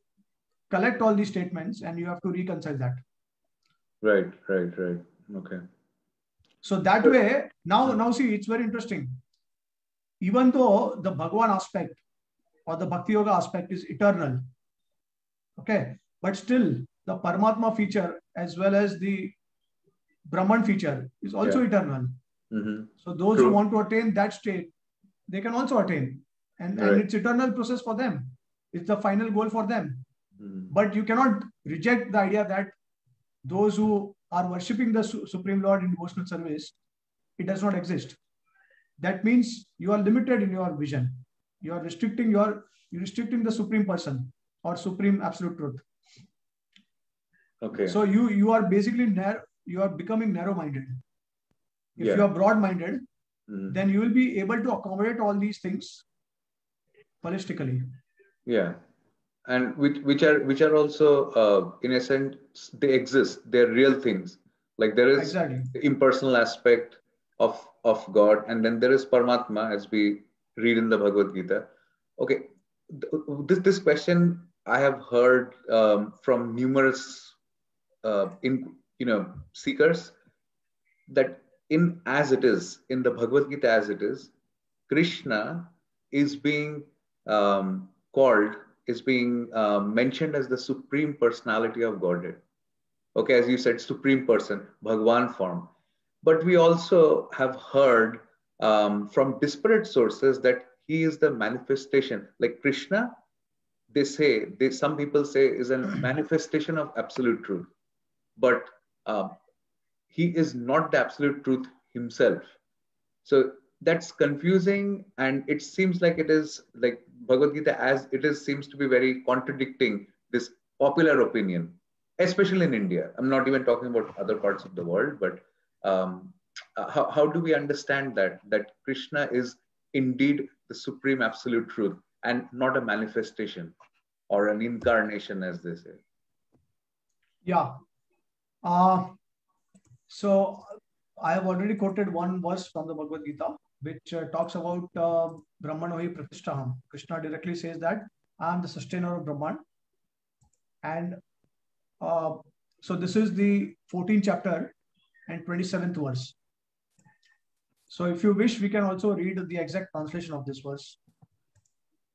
collect all these statements and you have to reconcile that. Right. Okay. So that way, now see, it's very interesting. Even though the Bhagwan aspect or the Bhakti Yoga aspect is eternal, okay, but still the Paramatma feature as well as the Brahman feature is also eternal. So those who want to attain that state, they can also attain. And it's eternal process for them. It's the final goal for them. But you cannot reject the idea that those who are worshipping the Supreme Lord in devotional service, it does not exist. That means you are limited in your vision. You are restricting the Supreme Person or Supreme Absolute Truth. Okay. So you are basically you are becoming narrow-minded. If you are broad-minded, then you will be able to accommodate all these things holistically. Yeah. And which are also in a sense they exist, they're real things. Like there is the impersonal aspect of God, and then there is Paramatma, as we read in the Bhagavad Gita. Okay, this question I have heard from numerous seekers, that in the Bhagavad Gita as it is, Krishna is being mentioned as the Supreme Personality of Godhead. Okay, as you said, Supreme Person, Bhagwan form. But we also have heard from disparate sources that he is the manifestation. Like Krishna, some people say is a manifestation of absolute truth. But he is not the absolute truth himself. So that's confusing, and it seems like it is like Bhagavad Gita as it is seems to be very contradicting this popular opinion, especially in India. I'm not even talking about other parts of the world, but how do we understand that Krishna is indeed the supreme absolute truth and not a manifestation or an incarnation, as they say? Yeah. So I have already quoted one verse from the Bhagavad Gita, which talks about Brahmano hi pratishtaham. Krishna directly says that I am the sustainer of Brahman. And so this is the 14th chapter and 27th verse. So if you wish, we can also read the exact translation of this verse.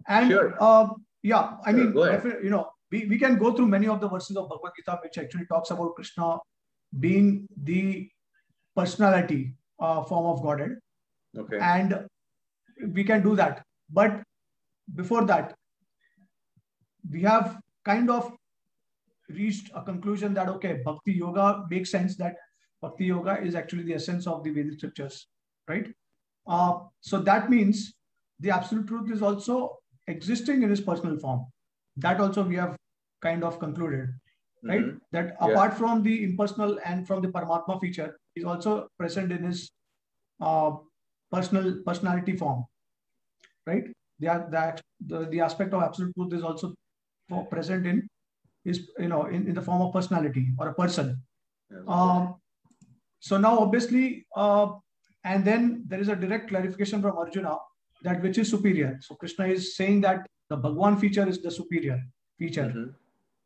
And sure. Yeah, I mean, we can go through many of the verses of Bhagavad Gita, which actually talks about Krishna being the personality form of Godhead. Okay. And we can do that. But before that, we have kind of reached a conclusion that, okay, Bhakti Yoga makes sense, that Bhakti Yoga is actually the essence of the Vedic scriptures, right? So that means the absolute truth is also existing in his personal form. That also we have kind of concluded, right? Mm-hmm. That apart from the impersonal and from the Paramatma feature, is also present in his personality form, right? The aspect of absolute truth is also present in his, in the form of personality or a person. Yes. So now obviously, and then there is a direct clarification from Arjuna that which is superior. So Krishna is saying that the Bhagwan feature is the superior feature. Mm-hmm.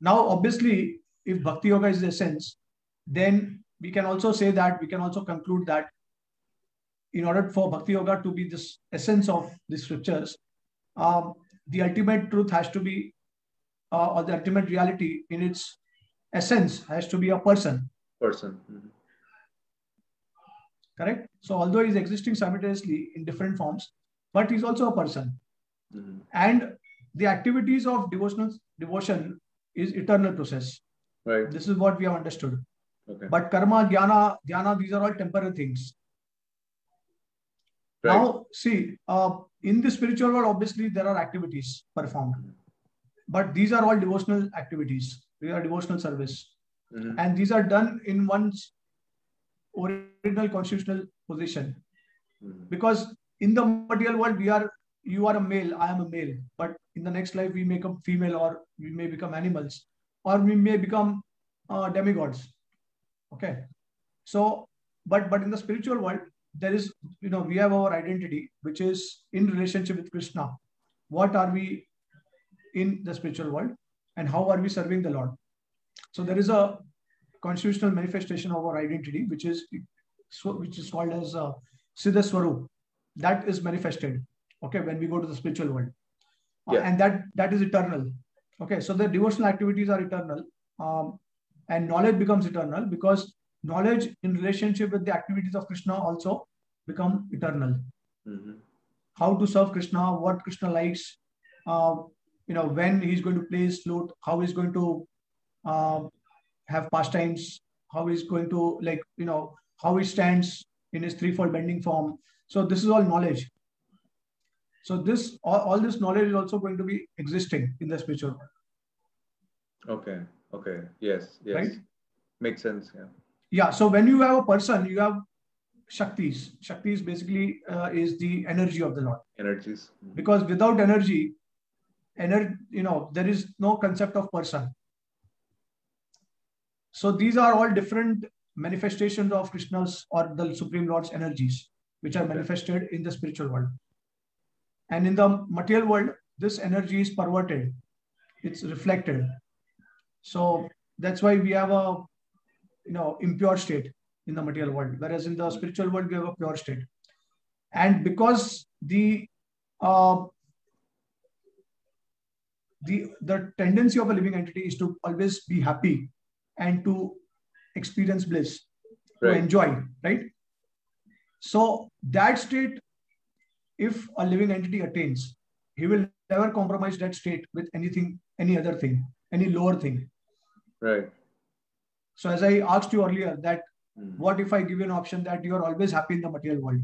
Now, obviously, if Bhakti Yoga is the essence, then we can also say that, we can also conclude that in order for Bhakti Yoga to be this essence of the scriptures, the ultimate truth has to be, or the ultimate reality in its essence has to be a person. Mm-hmm. Correct? So although he's existing simultaneously in different forms, but he's also a person. Mm-hmm. And the activities of devotion is eternal process. Right. This is what we have understood. Okay. But karma, jnana, dhyana, these are all temporary things. Right. Now, see, in the spiritual world, obviously there are activities performed, but these are all devotional activities. They are devotional service. Mm-hmm. And these are done in one's original constitutional position. Mm-hmm. Because in the material world, you are a male, I am a male, but in the next life we may become female, or we may become animals, or we may become demigods. Okay. So, but in the spiritual world, there is, we have our identity, which is in relationship with Krishna. What are we in the spiritual world, and how are we serving the Lord? So there is a constitutional manifestation of our identity, which is called as Siddha Swarup. That is manifested, okay, when we go to the spiritual world. And that is eternal. Okay, so the devotional activities are eternal, and knowledge becomes eternal, because knowledge in relationship with the activities of Krishna also become eternal. Mm-hmm. How to serve Krishna, what Krishna likes, when he's going to play his flute, how he's going to have pastimes, how he's going to, how he stands in his threefold bending form. So this is all knowledge. So this all this knowledge is also going to be existing in the spiritual world. Okay. Yes. Right? Makes sense. Yeah. So when you have a person, you have Shaktis. Shaktis basically is the energy of the Lord. Energies. Mm-hmm. Because without energy, there is no concept of person. So these are all different manifestations of Krishna's or the Supreme Lord's energies, which are manifested in the spiritual world. And in the material world, this energy is perverted. It's reflected. So that's why we have a impure state in the material world, whereas in the spiritual world we have a pure state. And because the tendency of a living entity is to always be happy and to experience bliss, to enjoy, right? So that state, if a living entity attains, he will never compromise that state with anything, any other thing, any lower thing. Right. So as I asked you earlier, that what if I give you an option that you are always happy in the material world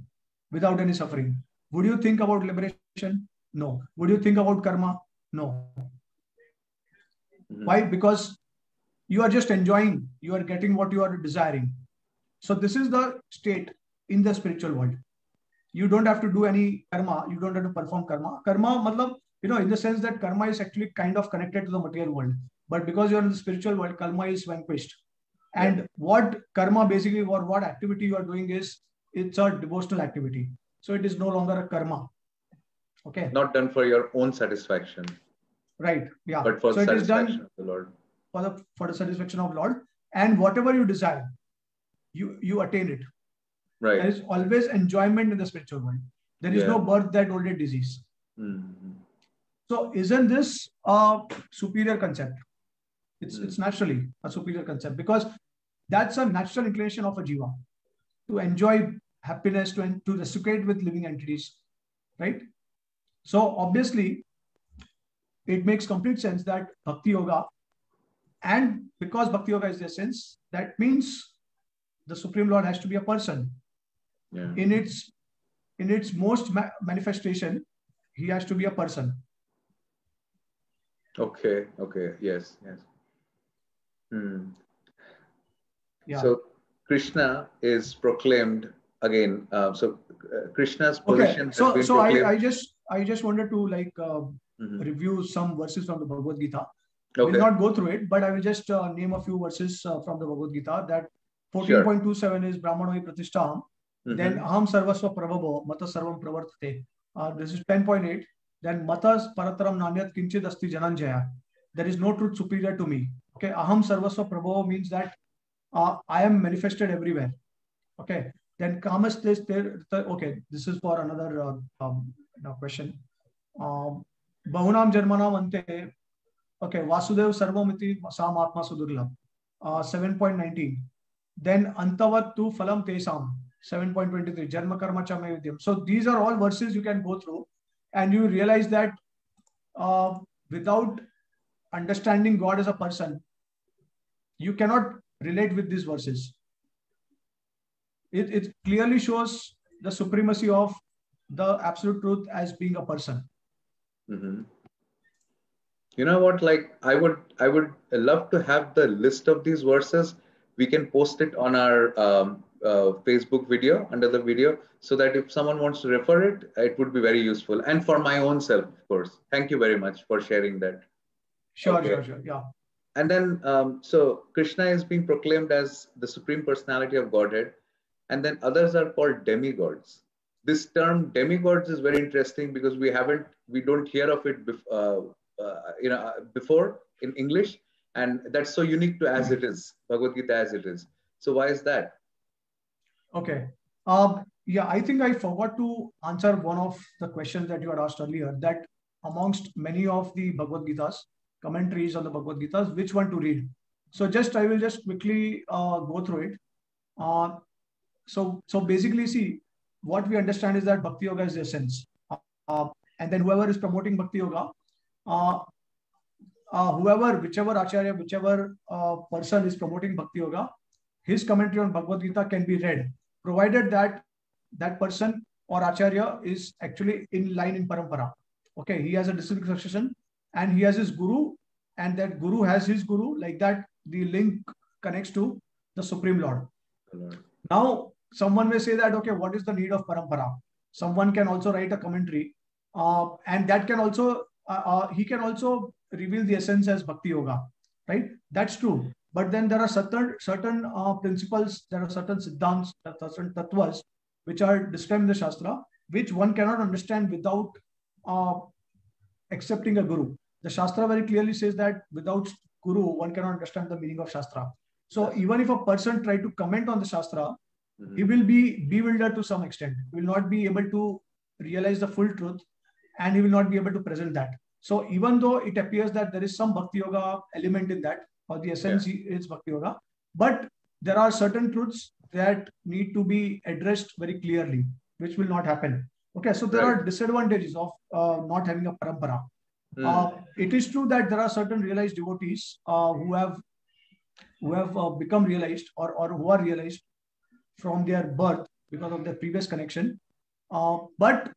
without any suffering? Would you think about liberation? No. Would you think about karma? No. Why? Because you are just enjoying, you are getting what you are desiring. So this is the state in the spiritual world. You don't have to do any karma. You don't have to perform karma. Karma, matlab, in the sense that karma is actually kind of connected to the material world. But because you're in the spiritual world, karma is vanquished. And what karma basically, or what activity you are doing is, it's a devotional activity. So it is no longer a karma. Okay. Not done for your own satisfaction. Right. Yeah. But for the satisfaction of the Lord. For the satisfaction of Lord. And whatever you desire, you attain it. Right. There is always enjoyment in the spiritual world. There is no birth, death, old age, disease. So isn't this a superior concept? It's naturally a superior concept, because that's a natural inclination of a jiva, to enjoy happiness, to reciprocate with living entities, right? So obviously, it makes complete sense that Bhakti Yoga, and because Bhakti Yoga is the essence, that means the Supreme Lord has to be a person. Yeah. In its most manifestation, he has to be a person. Okay. Yes. Yeah. So Krishna is proclaimed again. Krishna's position has been proclaimed. I just wanted to review some verses from the Bhagavad Gita. Okay. Will not go through it, but I will just name a few verses from the Bhagavad Gita. That 14.27 is Brahmanoi Pratishtham. Then Aham Sarvasva Prabhavo Mata Sarvam Pravartate. This is 10.8. Then Matas Parataram Nanyat Kinchid Asti Jananjaya. There is no truth superior to me. Okay. Aham Sarvasva Prabhavo means that I am manifested everywhere. Okay. Then Kamas this there. Okay. This is for another question. Bahunam Jarmanam Ante. Okay. Vasudev Sarvamiti Sam Atma Sudurlabh. 7.19. Then Antavat tu Phalam Tesam. 7.23. Janma Karma Cha Me Vidyam. So these are all verses you can go through, and you realize that without understanding God as a person, you cannot relate with these verses. It clearly shows the supremacy of the absolute truth as being a person. You know what? Like I would love to have the list of these verses. We can post it on our Facebook video, under the video, so that if someone wants to refer it, it would be very useful. And for my own self, of course. Thank you very much for sharing that. Sure. Yeah. And then, so Krishna is being proclaimed as the Supreme Personality of Godhead, and then others are called demigods. This term demigods is very interesting because we don't hear of it before in English, and that's so unique to as it is, Bhagavad Gita as it is. So why is that? Okay. Yeah, I think I forgot to answer one of the questions that you had asked earlier, that amongst many of the Bhagavad Gitas, commentaries on the Bhagavad Gitas, which one to read. So I will just quickly go through it. So basically, see, what we understand is that Bhakti Yoga is the essence. And then whoever is promoting Bhakti Yoga, whichever Acharya, whichever person is promoting Bhakti Yoga, his commentary on Bhagavad Gita can be read, provided that that person or Acharya is actually in line in Parampara. Okay, he has a disciplic succession and he has his guru, and that guru has his guru, like that the link connects to the Supreme Lord. Now, someone may say that, okay, what is the need of Parampara? Someone can also write a commentary, and that can also, he can also reveal the essence as Bhakti Yoga, right? That's true. But then there are certain principles, there are certain siddhants, certain tattvas, which are described in the Shastra, which one cannot understand without accepting a guru. The Shastra very clearly says that without guru, one cannot understand the meaning of Shastra. So even if a person try to comment on the Shastra, he will be bewildered to some extent. He will not be able to realize the full truth, and he will not be able to present that. So even though it appears that there is some Bhakti Yoga element in that, or the essence is Bhakti Yoga, but there are certain truths that need to be addressed very clearly, which will not happen. Okay, so there are disadvantages of not having a parampara. It is true that there are certain realized devotees who have become realized or who are realized from their birth because of their previous connection, but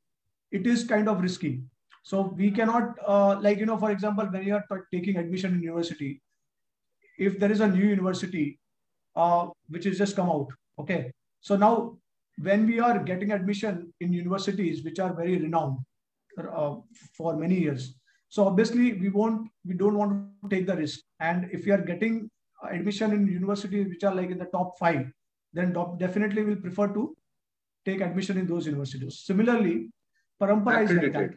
it is kind of risky. So we cannot, for example, when you are taking admission in university, if there is a new university which has just come out, okay. So now, when we are getting admission in universities which are very renowned for many years, so obviously we don't want to take the risk. And if we are getting admission in universities which are like in the top 5, then definitely we'll prefer to take admission in those universities. Similarly, parampara is like that.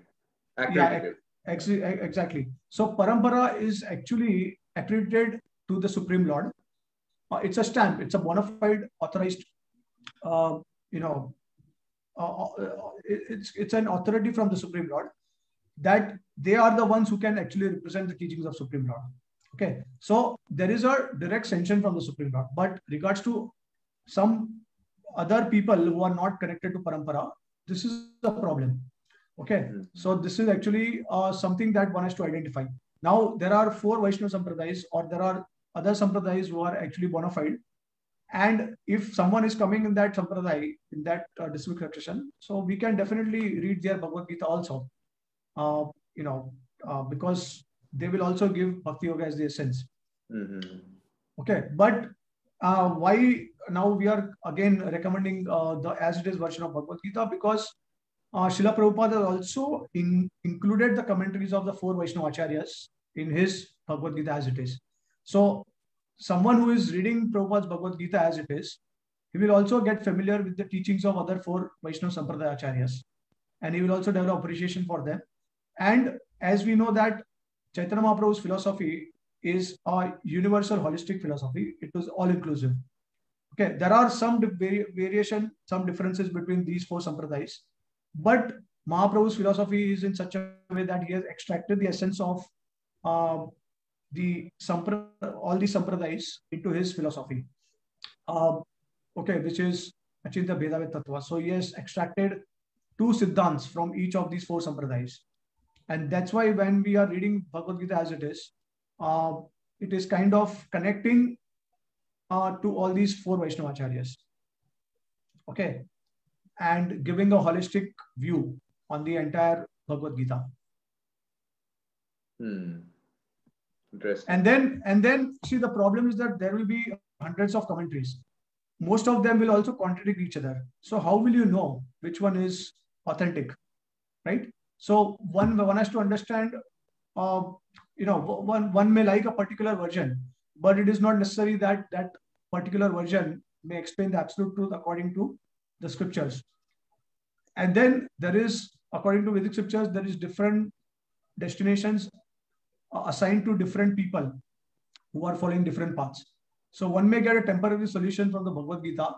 Accredited. Yeah, exactly. So parampara is actually accredited to the Supreme Lord. It's a stamp. It's a bona fide authorized. It's an authority from the Supreme Lord that they are the ones who can actually represent the teachings of Supreme Lord. Okay, so there is a direct sanction from the Supreme Lord, but regards to some other people who are not connected to parampara, this is a problem. Okay, so this is actually something that one has to identify. Now, there are 4 Vaishnava Sampradayas, or there are other Sampradayas who are actually bona fide. And if someone is coming in that Sampradaya, in that district succession, so we can definitely read their Bhagavad Gita also, because they will also give Bhakti Yoga as the essence. Okay, but why now we are again recommending the as it is version of Bhagavad Gita? Because Srila Prabhupada has also included the commentaries of the 4 Vaishnava Acharyas in his Bhagavad Gita as it is. So someone who is reading Prabhupada's Bhagavad Gita as it is, he will also get familiar with the teachings of other 4 Vaishnava Sampradaya Acharyas, and he will also develop appreciation for them. And as we know that Chaitanya Mahaprabhu's philosophy is a universal holistic philosophy. It was all inclusive. Okay, there are some variation, some differences between these 4 Sampradayas, but Mahaprabhu's philosophy is in such a way that he has extracted the essence of all the Sampradayas into his philosophy. Okay, which is Achintya Bhedavet Tattva. So he has extracted 2 Siddhants from each of these 4 Sampradayas. And that's why when we are reading Bhagavad Gita as it is kind of connecting to all these 4 Vaishnava Acharyas. Okay, and giving a holistic view on the entire Bhagavad Gita. Interesting. And then see, the problem is that there will be hundreds of commentaries. Most of them will also contradict each other. So how will you know which one is authentic, right? So one has to understand, one may like a particular version, but it is not necessary that that particular version may explain the absolute truth according to the scriptures. And then there is, according to Vedic scriptures, there is different destinations assigned to different people who are following different paths. So one may get a temporary solution from the Bhagavad Gita,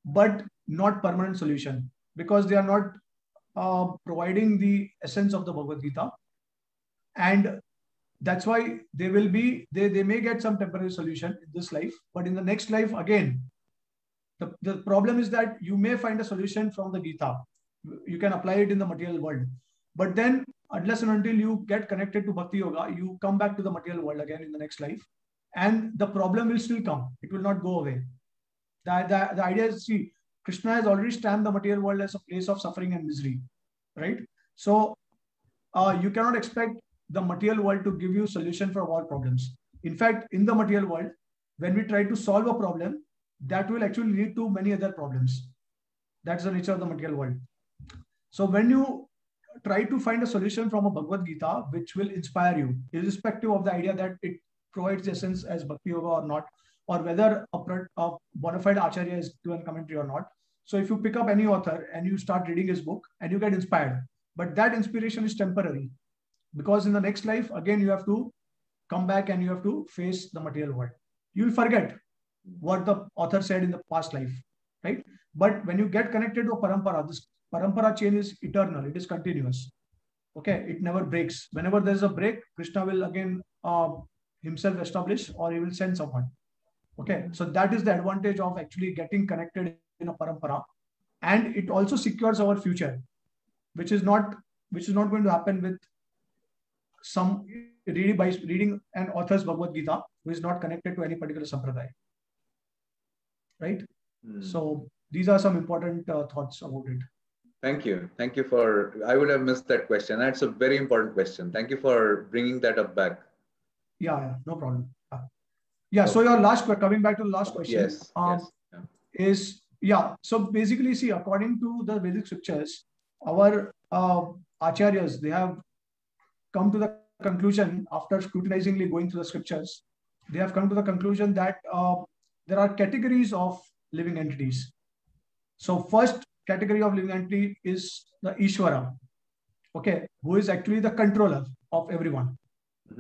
but not permanent solution, because they are not providing the essence of the Bhagavad Gita. And that's why they may get some temporary solution in this life, but in the next life, again, the problem is that you may find a solution from the Gita. You can apply it in the material world. But then, unless and until you get connected to Bhakti Yoga, you come back to the material world again in the next life. And the problem will still come. It will not go away. The idea is, see, Krishna has already stamped the material world as a place of suffering and misery, right? So you cannot expect the material world to give you solution for all problems. In fact, in the material world, when we try to solve a problem, that will actually lead to many other problems. That's the nature of the material world. So when you try to find a solution from a Bhagavad Gita, which will inspire you, irrespective of the idea that it provides essence as Bhakti Yoga or not, or whether a bona fide Acharya is doing commentary or not. So if you pick up any author and you start reading his book and you get inspired, but that inspiration is temporary. Because in the next life, again, you have to come back and you have to face the material world. You'll forget what the author said in the past life, right? But when you get connected to a parampara, this parampara chain is eternal. It is continuous. Okay, it never breaks. Whenever there's a break, Krishna will again himself establish, or he will send someone. Okay, so that is the advantage of actually getting connected in a parampara, and it also secures our future, which is not going to happen with some reading an author's Bhagavad Gita who is not connected to any particular sampradaya. Right? So these are some important thoughts about it. Thank you. Thank you for, I would have missed that question. That's a very important question. Thank you for bringing that up back. Yeah, no problem. Yeah, so your last, coming back to the last question. Yes. So basically, see, according to the Vedic scriptures, our acharyas, they have come to the conclusion, after scrutinizingly going through the scriptures, they have come to the conclusion that there are categories of living entities. So first category of living entity is the Ishvara, okay, who is actually the controller of everyone.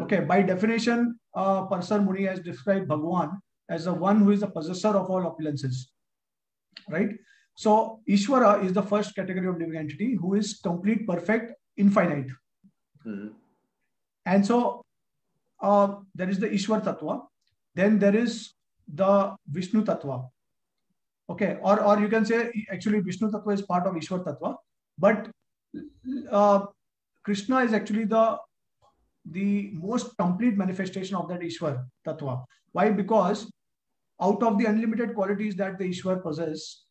Okay, by definition, Parsar Muni has described Bhagwan as the one who is the possessor of all opulences, right? So Ishvara is the first category of living entity who is complete, perfect, infinite. And so there is the Ishwar Tattva. Then there is the Vishnu Tattva. Okay, or you can say actually Vishnu Tattva is part of Ishwar Tattva, but Krishna is actually the most complete manifestation of that Ishwar Tattva. Why? Because out of the unlimited qualities that the Ishwar possesses,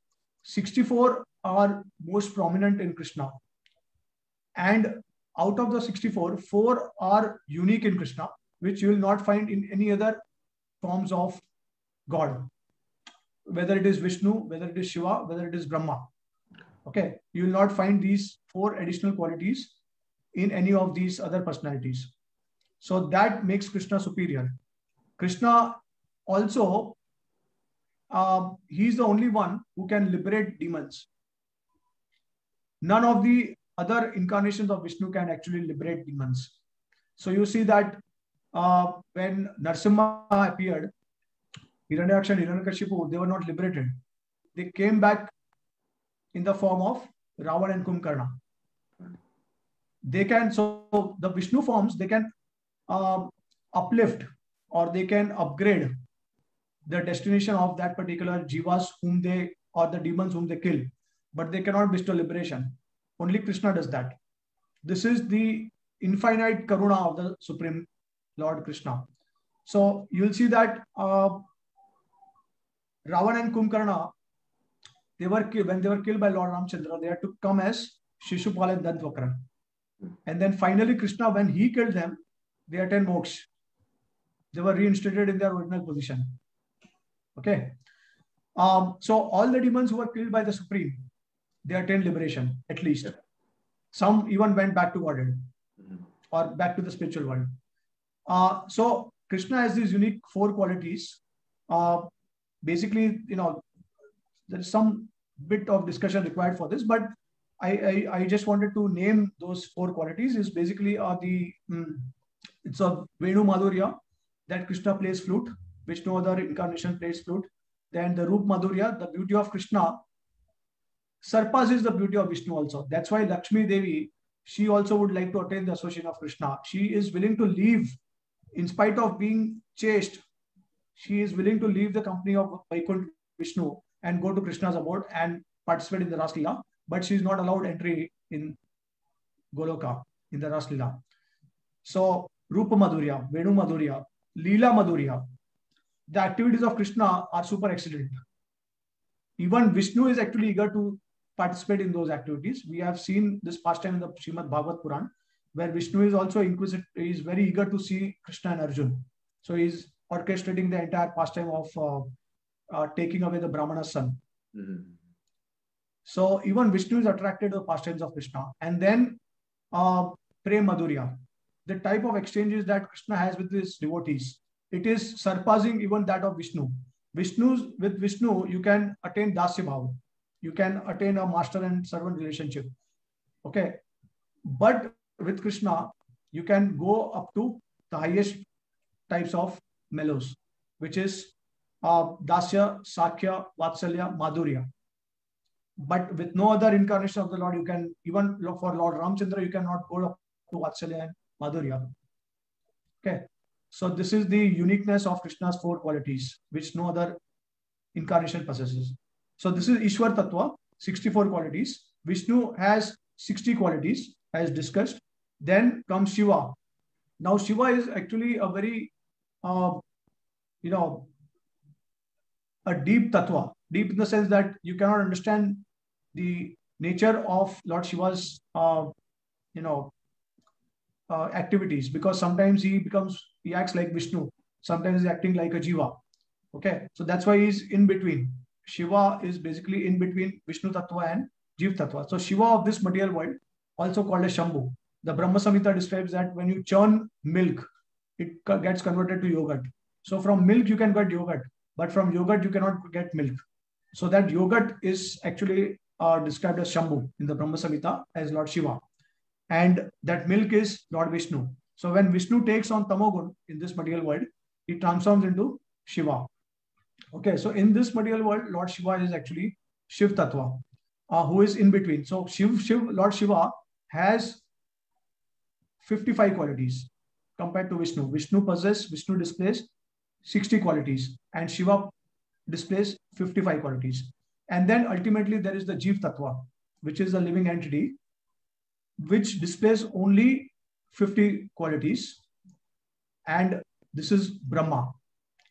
64 are most prominent in Krishna. And out of the 64, 4 are unique in Krishna, which you will not find in any other forms of God. Whether it is Vishnu, whether it is Shiva, whether it is Brahma. Okay, you will not find these 4 additional qualities in any of these other personalities. So that makes Krishna superior. Krishna also, he's the only one who can liberate demons. None of the other incarnations of Vishnu can actually liberate demons. So you see that when Narsimha appeared, Hiranyaksha and Hiranyakashipu, they were not liberated. They came back in the form of Ravan and Kumbhakarna. They can, so the Vishnu forms, they can uplift or they can upgrade the destination of that particular jivas whom they, or the demons whom they kill, but they cannot bestow liberation. Only Krishna does that. This is the infinite karuna of the Supreme Lord Krishna. So you'll see that Ravan and Kumbhakarna, they were when they were killed by Lord Ramchandra, they had to come as Shishupal and Dantavakra. And then finally Krishna, when he killed them, they attained moksha. They were reinstated in their original position. Okay. So all the demons who were killed by the Supreme, they attained liberation, at least. Some even went back to Godhead or back to the spiritual world. So Krishna has these unique 4 qualities. Basically, you know, there's some bit of discussion required for this, but I just wanted to name those 4 qualities. Is basically it's a Venu Madhurya, that Krishna plays flute, which no other incarnation plays flute. Then the Roop Madhurya, the beauty of Krishna surpasses the beauty of Vishnu also. That's why Lakshmi Devi, she also would like to attain the association of Krishna. She is willing to leave, in spite of being chaste, she is willing to leave the company of Vaikuntha Vishnu and go to Krishna's abode and participate in the Ras Leela, but she is not allowed entry in Goloka, in the Ras Leela. So Rupa Madhurya, Venu Madhurya, Leela Madhurya, the activities of Krishna are super excellent. Even Vishnu is actually eager to participate in those activities. We have seen this pastime in the Srimad Bhagavad Puran, where Vishnu is also inquisitive, he is very eager to see Krishna and Arjun. So he is orchestrating the entire pastime of taking away the Brahmana's son. So even Vishnu is attracted to the pastimes of Krishna. And then Prem Madhurya, the type of exchanges that Krishna has with his devotees, it is surpassing even that of Vishnu. With Vishnu, you can attain Dasya Bhava. You can attain a master and servant relationship. Okay. But with Krishna, you can go up to the highest types of mellows, which is Dasya, Sakya, Vatsalya, Madhurya. But with no other incarnation of the Lord, you can, even for Lord Ramchandra, you cannot go up to Vatsalya and Madhurya. Okay. So this is the uniqueness of Krishna's 4 qualities, which no other incarnation possesses. So this is Ishwar Tattva, 64 qualities. Vishnu has 60 qualities, as discussed. Then comes Shiva. Now Shiva is actually a very, a deep tattva. Deep in the sense that you cannot understand the nature of Lord Shiva's, activities, because sometimes he acts like Vishnu, sometimes he's acting like a Jiva. Okay, so that's why he's in between. Shiva is basically in between Vishnu Tattva and Jiv Tattva. So Shiva of this material world, also called as Shambhu. The Brahma Samhita describes that when you churn milk, it gets converted to yogurt. So from milk you can get yogurt, but from yogurt you cannot get milk. So that yogurt is actually described as Shambhu in the Brahma Samhita as Lord Shiva. And that milk is Lord Vishnu. So when Vishnu takes on Tamogun in this material world, he transforms into Shiva. Okay, so in this material world, Lord Shiva is actually Shiv Tattva, who is in between. So Lord Shiva has 55 qualities compared to Vishnu. Vishnu displays 60 qualities and Shiva displays 55 qualities. And then ultimately there is the Jiv Tattva, which is a living entity, which displays only 50 qualities. And this is Brahma.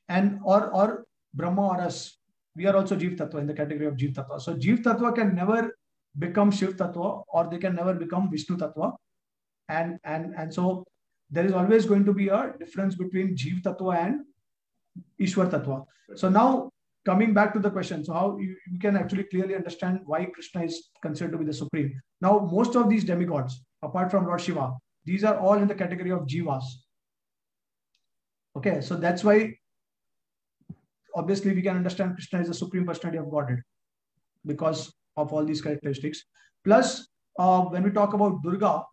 And or Brahma or us, we are also Jiv Tattva in the category of Jiv Tattva. So Jiv Tattva can never become Shiv Tattva, or they can never become Vishnu Tattva. And so there is always going to be a difference between Jiv Tattva and Ishwar Tattva. So now coming back to the question, so how you can actually clearly understand why Krishna is considered to be the supreme. Now, most of these demigods, apart from Lord Shiva, these are all in the category of Jivas. Okay, so that's why obviously we can understand Krishna is the supreme personality of Godhead because of all these characteristics. Plus, when we talk about Durga,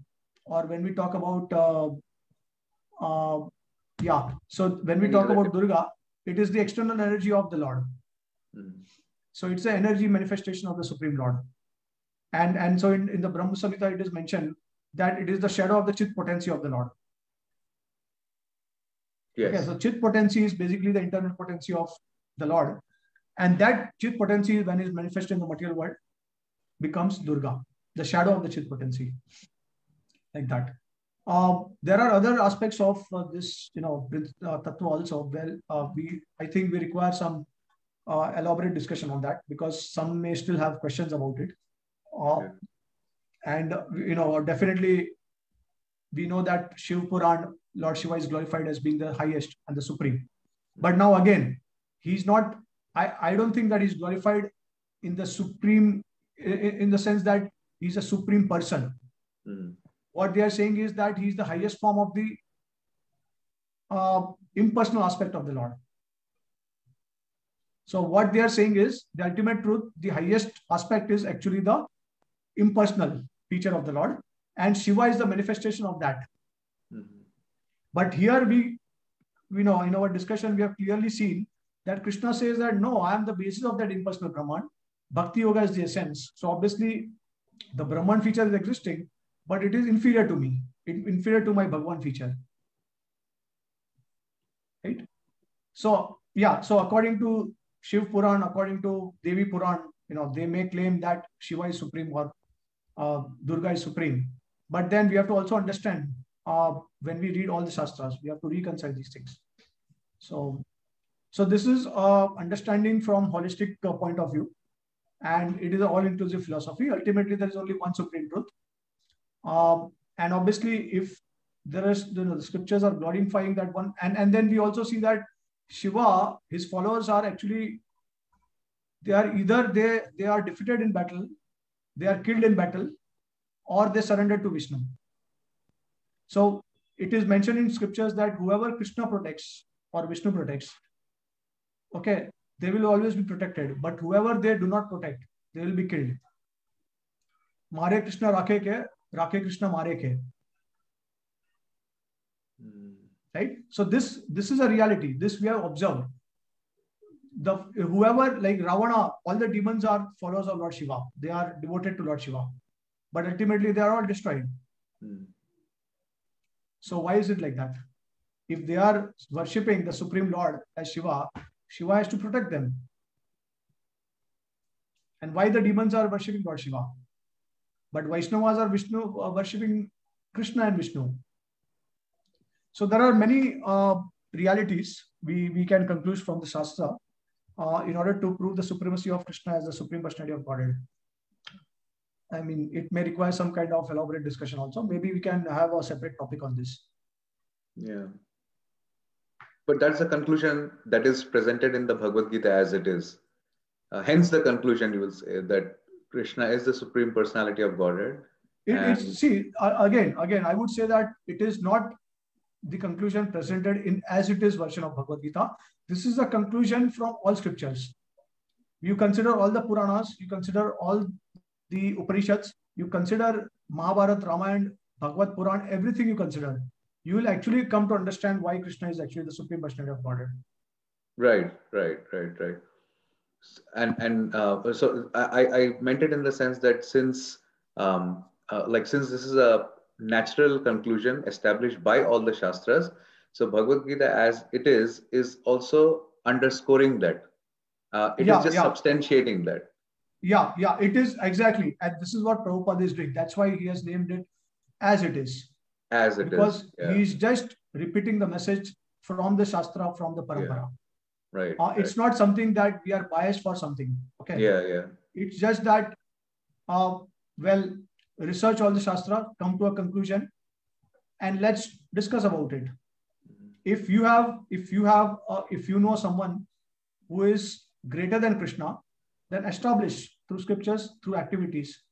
or when we talk about so when we talk about Durga, it is the external energy of the Lord. So it's the energy manifestation of the Supreme Lord. And so in the Brahma Samhita, it is mentioned that it is the shadow of the Chit potency of the Lord. Yes. Okay, so Chit potency is basically the internal potency of the Lord. And that Chit potency, when it is manifested in the material world, becomes Durga, the shadow of the Chit potency. Like that. There are other aspects of this, tattva also. Well, I think we require some elaborate discussion on that, because some may still have questions about it. And definitely we know that Shiv Puran, Lord Shiva is glorified as being the highest and the supreme. But now again, he's not. I don't think that he's glorified in the supreme, in the sense that he's a supreme person. What they are saying is that he's the highest form of the impersonal aspect of the Lord. So what they are saying is the ultimate truth, the highest aspect is actually the impersonal feature of the Lord, and Shiva is the manifestation of that. But here we in our discussion, we have clearly seen that Krishna says that no, I am the basis of that impersonal Brahman. Bhakti Yoga is the essence. So obviously the Brahman feature is existing, but it is inferior to me, inferior to my Bhagwan feature. Right? So, yeah, so according to Shiv Puran, according to Devi Puran, they may claim that Shiva is supreme or Durga is supreme. But then we have to also understand, when we read all the Shastras, we have to reconcile these things. So this is understanding from holistic point of view, and it is an all-inclusive philosophy. Ultimately, there is only one supreme truth. And obviously, if there is, the scriptures are glorifying that one, and then we also see that Shiva, his followers are actually, they are either they are defeated in battle, they are killed in battle, or they surrender to Vishnu. So it is mentioned in scriptures that whoever Krishna protects or Vishnu protects, okay, they will always be protected. But whoever they do not protect, they will be killed. Mare Krishna rakhe ke, rakhe Krishna mare ke. right? So this is a reality. This we have observed. Whoever, like Ravana, all the demons are followers of Lord Shiva. They are devoted to Lord Shiva, but ultimately they are all destroyed. So why is it like that? If they are worshipping the Supreme Lord as Shiva, Shiva has to protect them. And why the demons are worshipping Lord Shiva? But Vaishnavas are worshipping Krishna and Vishnu. So there are many realities we can conclude from the Shastra in order to prove the supremacy of Krishna as the Supreme Personality of Godhead. I mean, it may require some kind of elaborate discussion also. Maybe we can have a separate topic on this. Yeah. But that's the conclusion that is presented in the Bhagavad Gita as it is. Hence the conclusion, you will say, that Krishna is the Supreme Personality of Godhead. See, again, I would say that it is not the conclusion presented in as it is version of Bhagavad Gita. This is the conclusion from all scriptures. You consider all the Puranas, you consider all the Upanishads, you consider Mahabharata, Ramayana, Bhagavad Puran, everything you consider. You will actually come to understand why Krishna is actually the Supreme Personality of Godhead. Right. And so I meant it in the sense that since since this is a natural conclusion established by all the Shastras, so Bhagavad Gita as it is also underscoring that. It is just substantiating that. Yeah, it is exactly. And this is what Prabhupada is doing. That's why he has named it as it is. As it because is. Because he is just repeating the message from the Shastra, from the Parampara. Right. It's not something that we are biased for something. Okay. Yeah. It's just that, research all the Shastra, come to a conclusion, and let's discuss about it. If you know someone who is greater than Krishna, then establish through scriptures, through activities.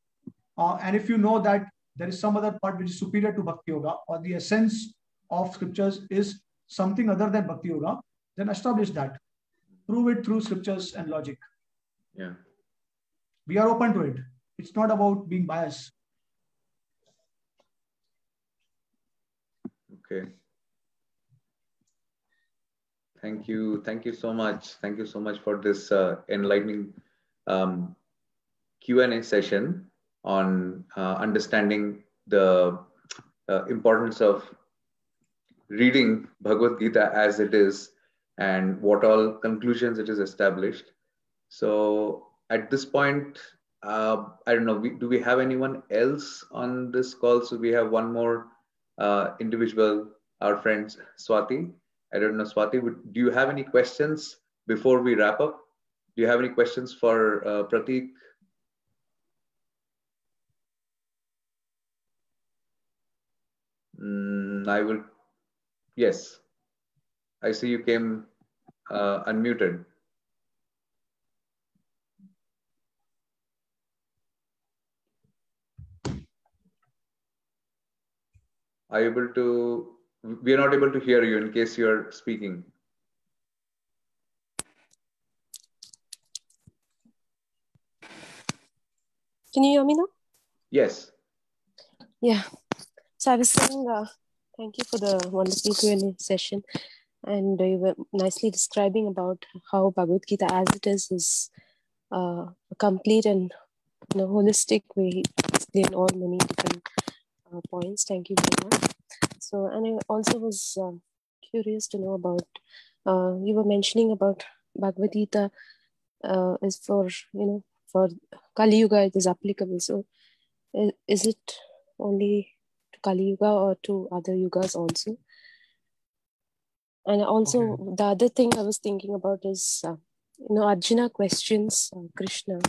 And if you know that there is some other part which is superior to Bhakti Yoga, or the essence of scriptures is something other than Bhakti Yoga, then establish that. Prove it through scriptures and logic. Yeah. We are open to it. It's not about being biased. Okay. Thank you so much. Thank you so much for this enlightening Q&A session on understanding the importance of reading Bhagavad Gita as it is and what all conclusions it is established. So at this point, I don't know, do we have anyone else on this call? So we have one more individual, our friend Swati. I don't know, Swati, do you have any questions before we wrap up? Do you have any questions for Prateek? Yes. I see you came unmuted. Are you able to? We are not able to hear you in case you are speaking. Can you hear me now? Yes. Yeah. So I was saying, thank you for the wonderful Q&A session. And you were nicely describing about how Bhagavad Gita as it is a complete and holistic way to explain all many different points. Thank you very much. So, and I also was curious to know about, you were mentioning about Bhagavad Gita is for Kali Yuga, it is applicable. So is it only to Kali Yuga or to other yugas also? And also the other thing I was thinking about is, Arjuna questions Krishna,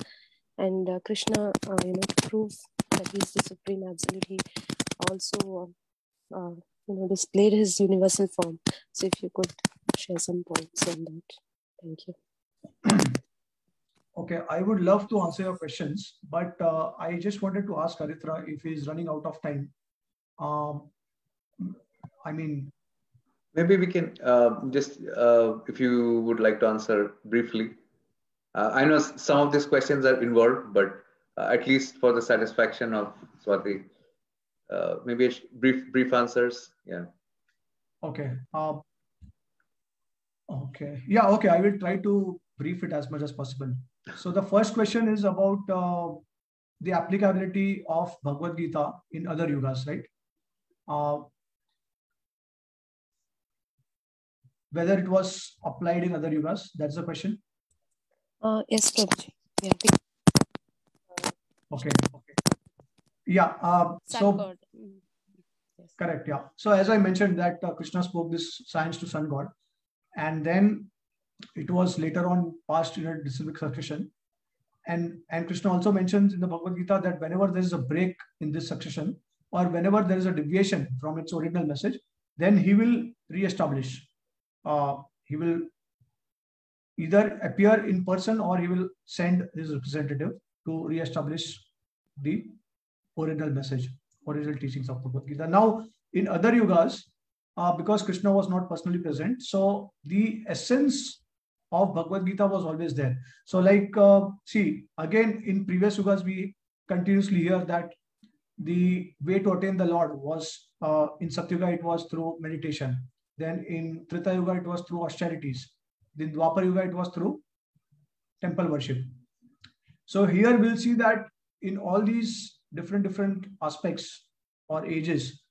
and Krishna, to prove that he's the supreme absolute, he also, displayed his universal form. So if you could share some points on that. Thank you. Okay, I would love to answer your questions, but I just wanted to ask Haritra if he's running out of time. Maybe we can just, if you would like to answer briefly. I know some of these questions are involved, but at least for the satisfaction of Swati, maybe brief answers. Yeah. Okay. Okay. Yeah. Okay. I will try to brief it as much as possible. So the first question is about the applicability of Bhagavad Gita in other yugas, right? Whether it was applied in other yugas, that's the question. Yes, Prabhuji. Yeah. Okay. Okay. Yeah. Sun God. Yes. Correct. Yeah. So as I mentioned that Krishna spoke this science to sun god, and then it was later on passed in a disciplic succession. And Krishna also mentions in the Bhagavad Gita that whenever there is a break in this succession, or whenever there is a deviation from its original message, then he will re-establish. He will either appear in person or he will send his representative to re-establish the original message, original teachings of Bhagavad Gita. Now, in other yugas, because Krishna was not personally present, so the essence of Bhagavad Gita was always there. So like, see, again, in previous yugas, we continuously hear that the way to attain the Lord was, in Satyuga, it was through meditation. Then in Treta Yuga, it was through austerities. Then Dwapar Yuga, it was through temple worship. So here we'll see that in all these different aspects or ages,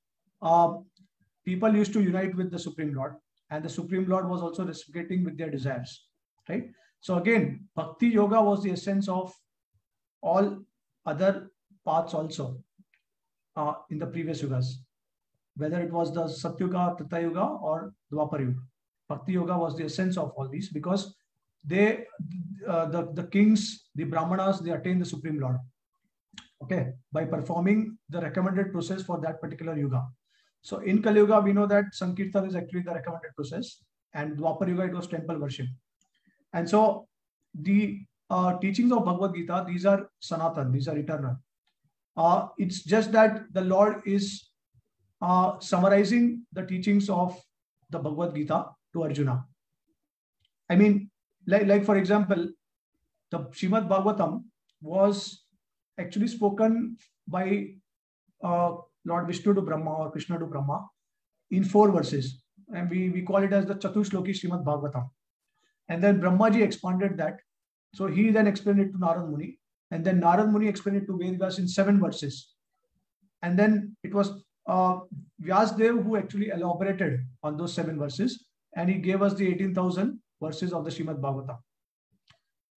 people used to unite with the Supreme Lord, and the Supreme Lord was also reciprocating with their desires, right? So again, Bhakti Yoga was the essence of all other paths also in the previous yugas, whether it was the Satyuga, Treta Yuga, or Dwapar Yuga. Bhakti Yoga was the essence of all these because they, the kings, the Brahmanas, they attained the Supreme Lord, okay, by performing the recommended process for that particular yuga. So in Kali Yuga, we know that Sankirtan is actually the recommended process, and Dwapar Yuga, it was temple worship. And so the teachings of Bhagavad Gita, these are Sanatan, these are eternal. It's just that the Lord is summarizing the teachings of the Bhagavad Gita to Arjuna. I mean, like for example, the Srimad Bhagavatam was actually spoken by Lord Vishnu to Brahma or Krishna to Brahma in 4 verses. And we call it as the Chatushloki Srimad Bhagavatam. And then Brahmaji expanded that. So he then explained it to Narad Muni. And then Narad Muni explained it to Vedas in 7 verses. And then it was Vyasdev who actually elaborated on those 7 verses. And he gave us the 18,000 verses of the Srimad Bhagavatam.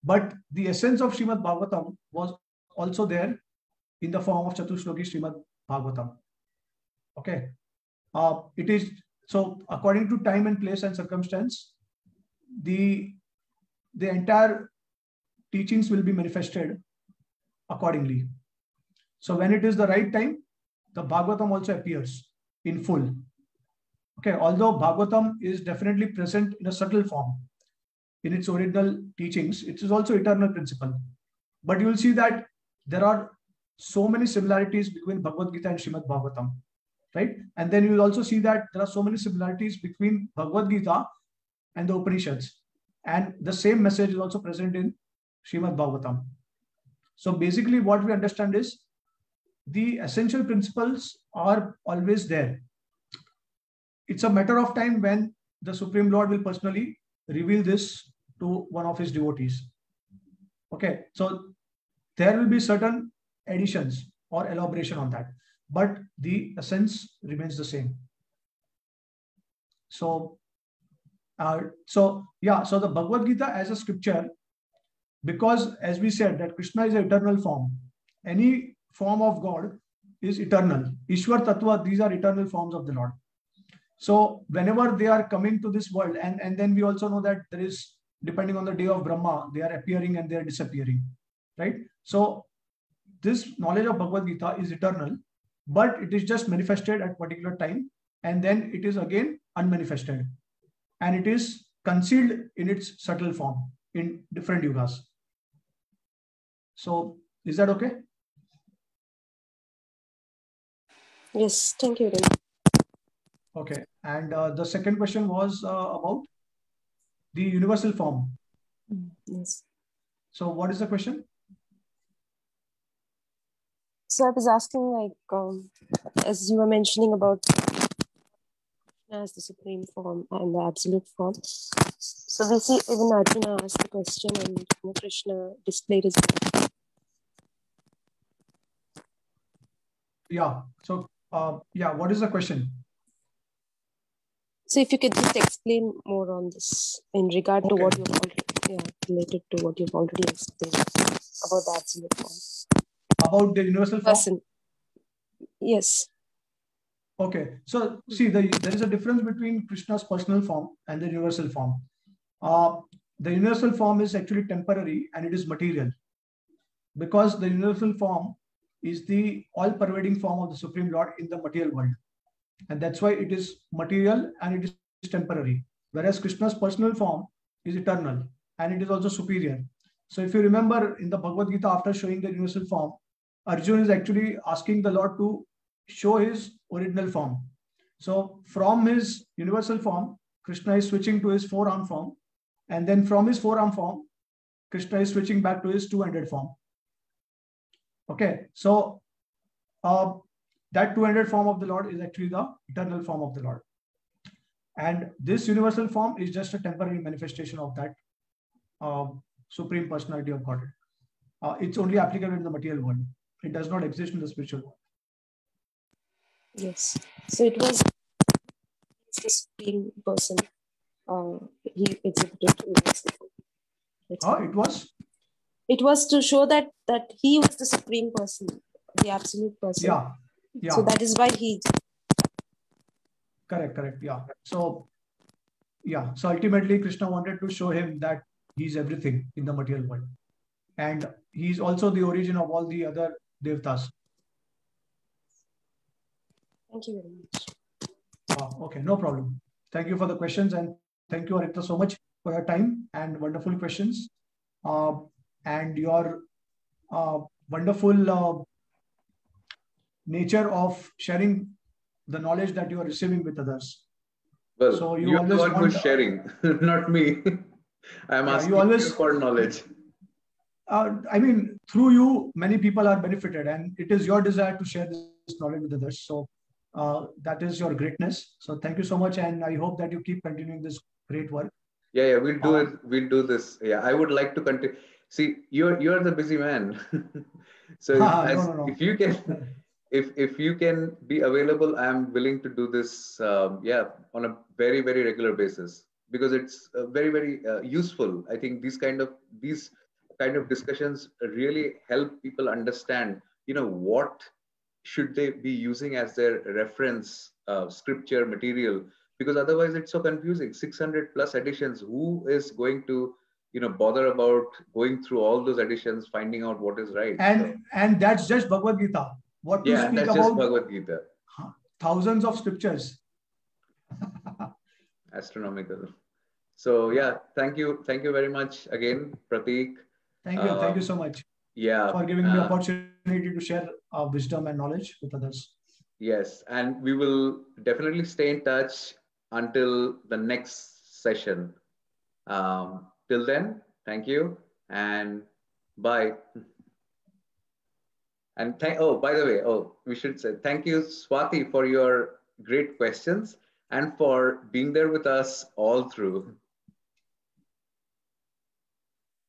But the essence of Srimad Bhagavatam was also there in the form of Chatushloki Srimad Bhagavatam. Okay. It is, so according to time and place and circumstance, the entire teachings will be manifested accordingly. So when it is the right time, the Bhagavatam also appears in full. Okay, although Bhagavatam is definitely present in a subtle form in its original teachings, it is also eternal principle. But you will see that there are so many similarities between Bhagavad Gita and Srimad Bhagavatam, right? And then you will also see that there are so many similarities between Bhagavad Gita and the Upanishads. And the same message is also present in Srimad Bhagavatam. So basically what we understand is the essential principles are always there. It's a matter of time when the Supreme Lord will personally reveal this to one of his devotees. Okay, so there will be certain additions or elaboration on that, but the essence remains the same. So the Bhagavad Gita as a scripture, because as we said that Krishna is an eternal form, any form of God is eternal. Ishwar Tattva, these are eternal forms of the Lord. So whenever they are coming to this world, and then we also know that there is, depending on the day of Brahma, they are appearing and they are disappearing, right? So this knowledge of Bhagavad Gita is eternal, but it is just manifested at particular time, and then it is again unmanifested, and it is concealed in its subtle form in different yugas. So is that okay? Yes, thank you. Okay, and the second question was about the universal form. Yes. So what is the question? So I was asking, like, as you were mentioning about as the supreme form and the absolute form. So we see even Arjuna asked the question and Krishna displayed his. Yeah. So, what is the question? So if you could just explain more on this in regard to what you've already, related to what you've already explained about the absolute form. About the universal form? Person. Yes. Okay. So see, there is a difference between Krishna's personal form and the universal form. The universal form is actually temporary and it is material, because the universal form is the all-pervading form of the Supreme Lord in the material world. And that's why it is material and it is temporary. Whereas Krishna's personal form is eternal and it is also superior. So if you remember in the Bhagavad Gita, after showing the universal form, Arjuna is actually asking the Lord to show his original form. So from his universal form, Krishna is switching to his four-arm form. And then from his four-arm form, Krishna is switching back to his two-handed form. Okay, so that two-handed form of the Lord is actually the eternal form of the Lord. And this universal form is just a temporary manifestation of that Supreme Personality of Godhead. It's only applicable in the material world. It does not exist in the spiritual world. Yes. So it was the Supreme Person he exhibited in this. It was? It was to show that he was the Supreme Person, the absolute person. Yeah. So that is why he. Correct. Yeah. So ultimately Krishna wanted to show him that he's everything in the material world. And he's also the origin of all the other devtas. Thank you very much. Okay, no problem. Thank you for the questions, and thank you, Arita, so much for your time and wonderful questions. And your wonderful nature of sharing the knowledge that you are receiving with others. Well, so you're the one who's sharing, not me. I'm asking you for knowledge. I mean, through you, many people are benefited, and it is your desire to share this knowledge with others. So that is your greatness. So thank you so much, and I hope that you keep continuing this great work. Yeah, we'll do it. We'll do this. Yeah, I would like to continue. See, you're the busy man. So if you can, if you can be available, I'm willing to do this. On a very regular basis, because it's very useful. I think these kind of discussions really help people understand. What should they be using as their reference scripture material, because otherwise it's so confusing. 600 plus editions. Who is going to bother about going through all those editions, finding out what is right? And that's just Bhagavad Gita. What to speak that's about just Bhagavad Gita. Thousands of scriptures. Astronomical. So thank you very much again, Prateek. Thank you so much. For giving me the opportunity to share wisdom and knowledge with others. Yes, and we will definitely stay in touch until the next session. Till then, thank you and bye. And by the way, we should say thank you, Swati, for your great questions and for being there with us all through.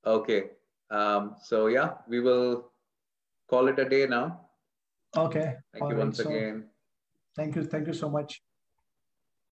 Okay. We will call it a day now. Okay. Thank you once again. Thank you so much.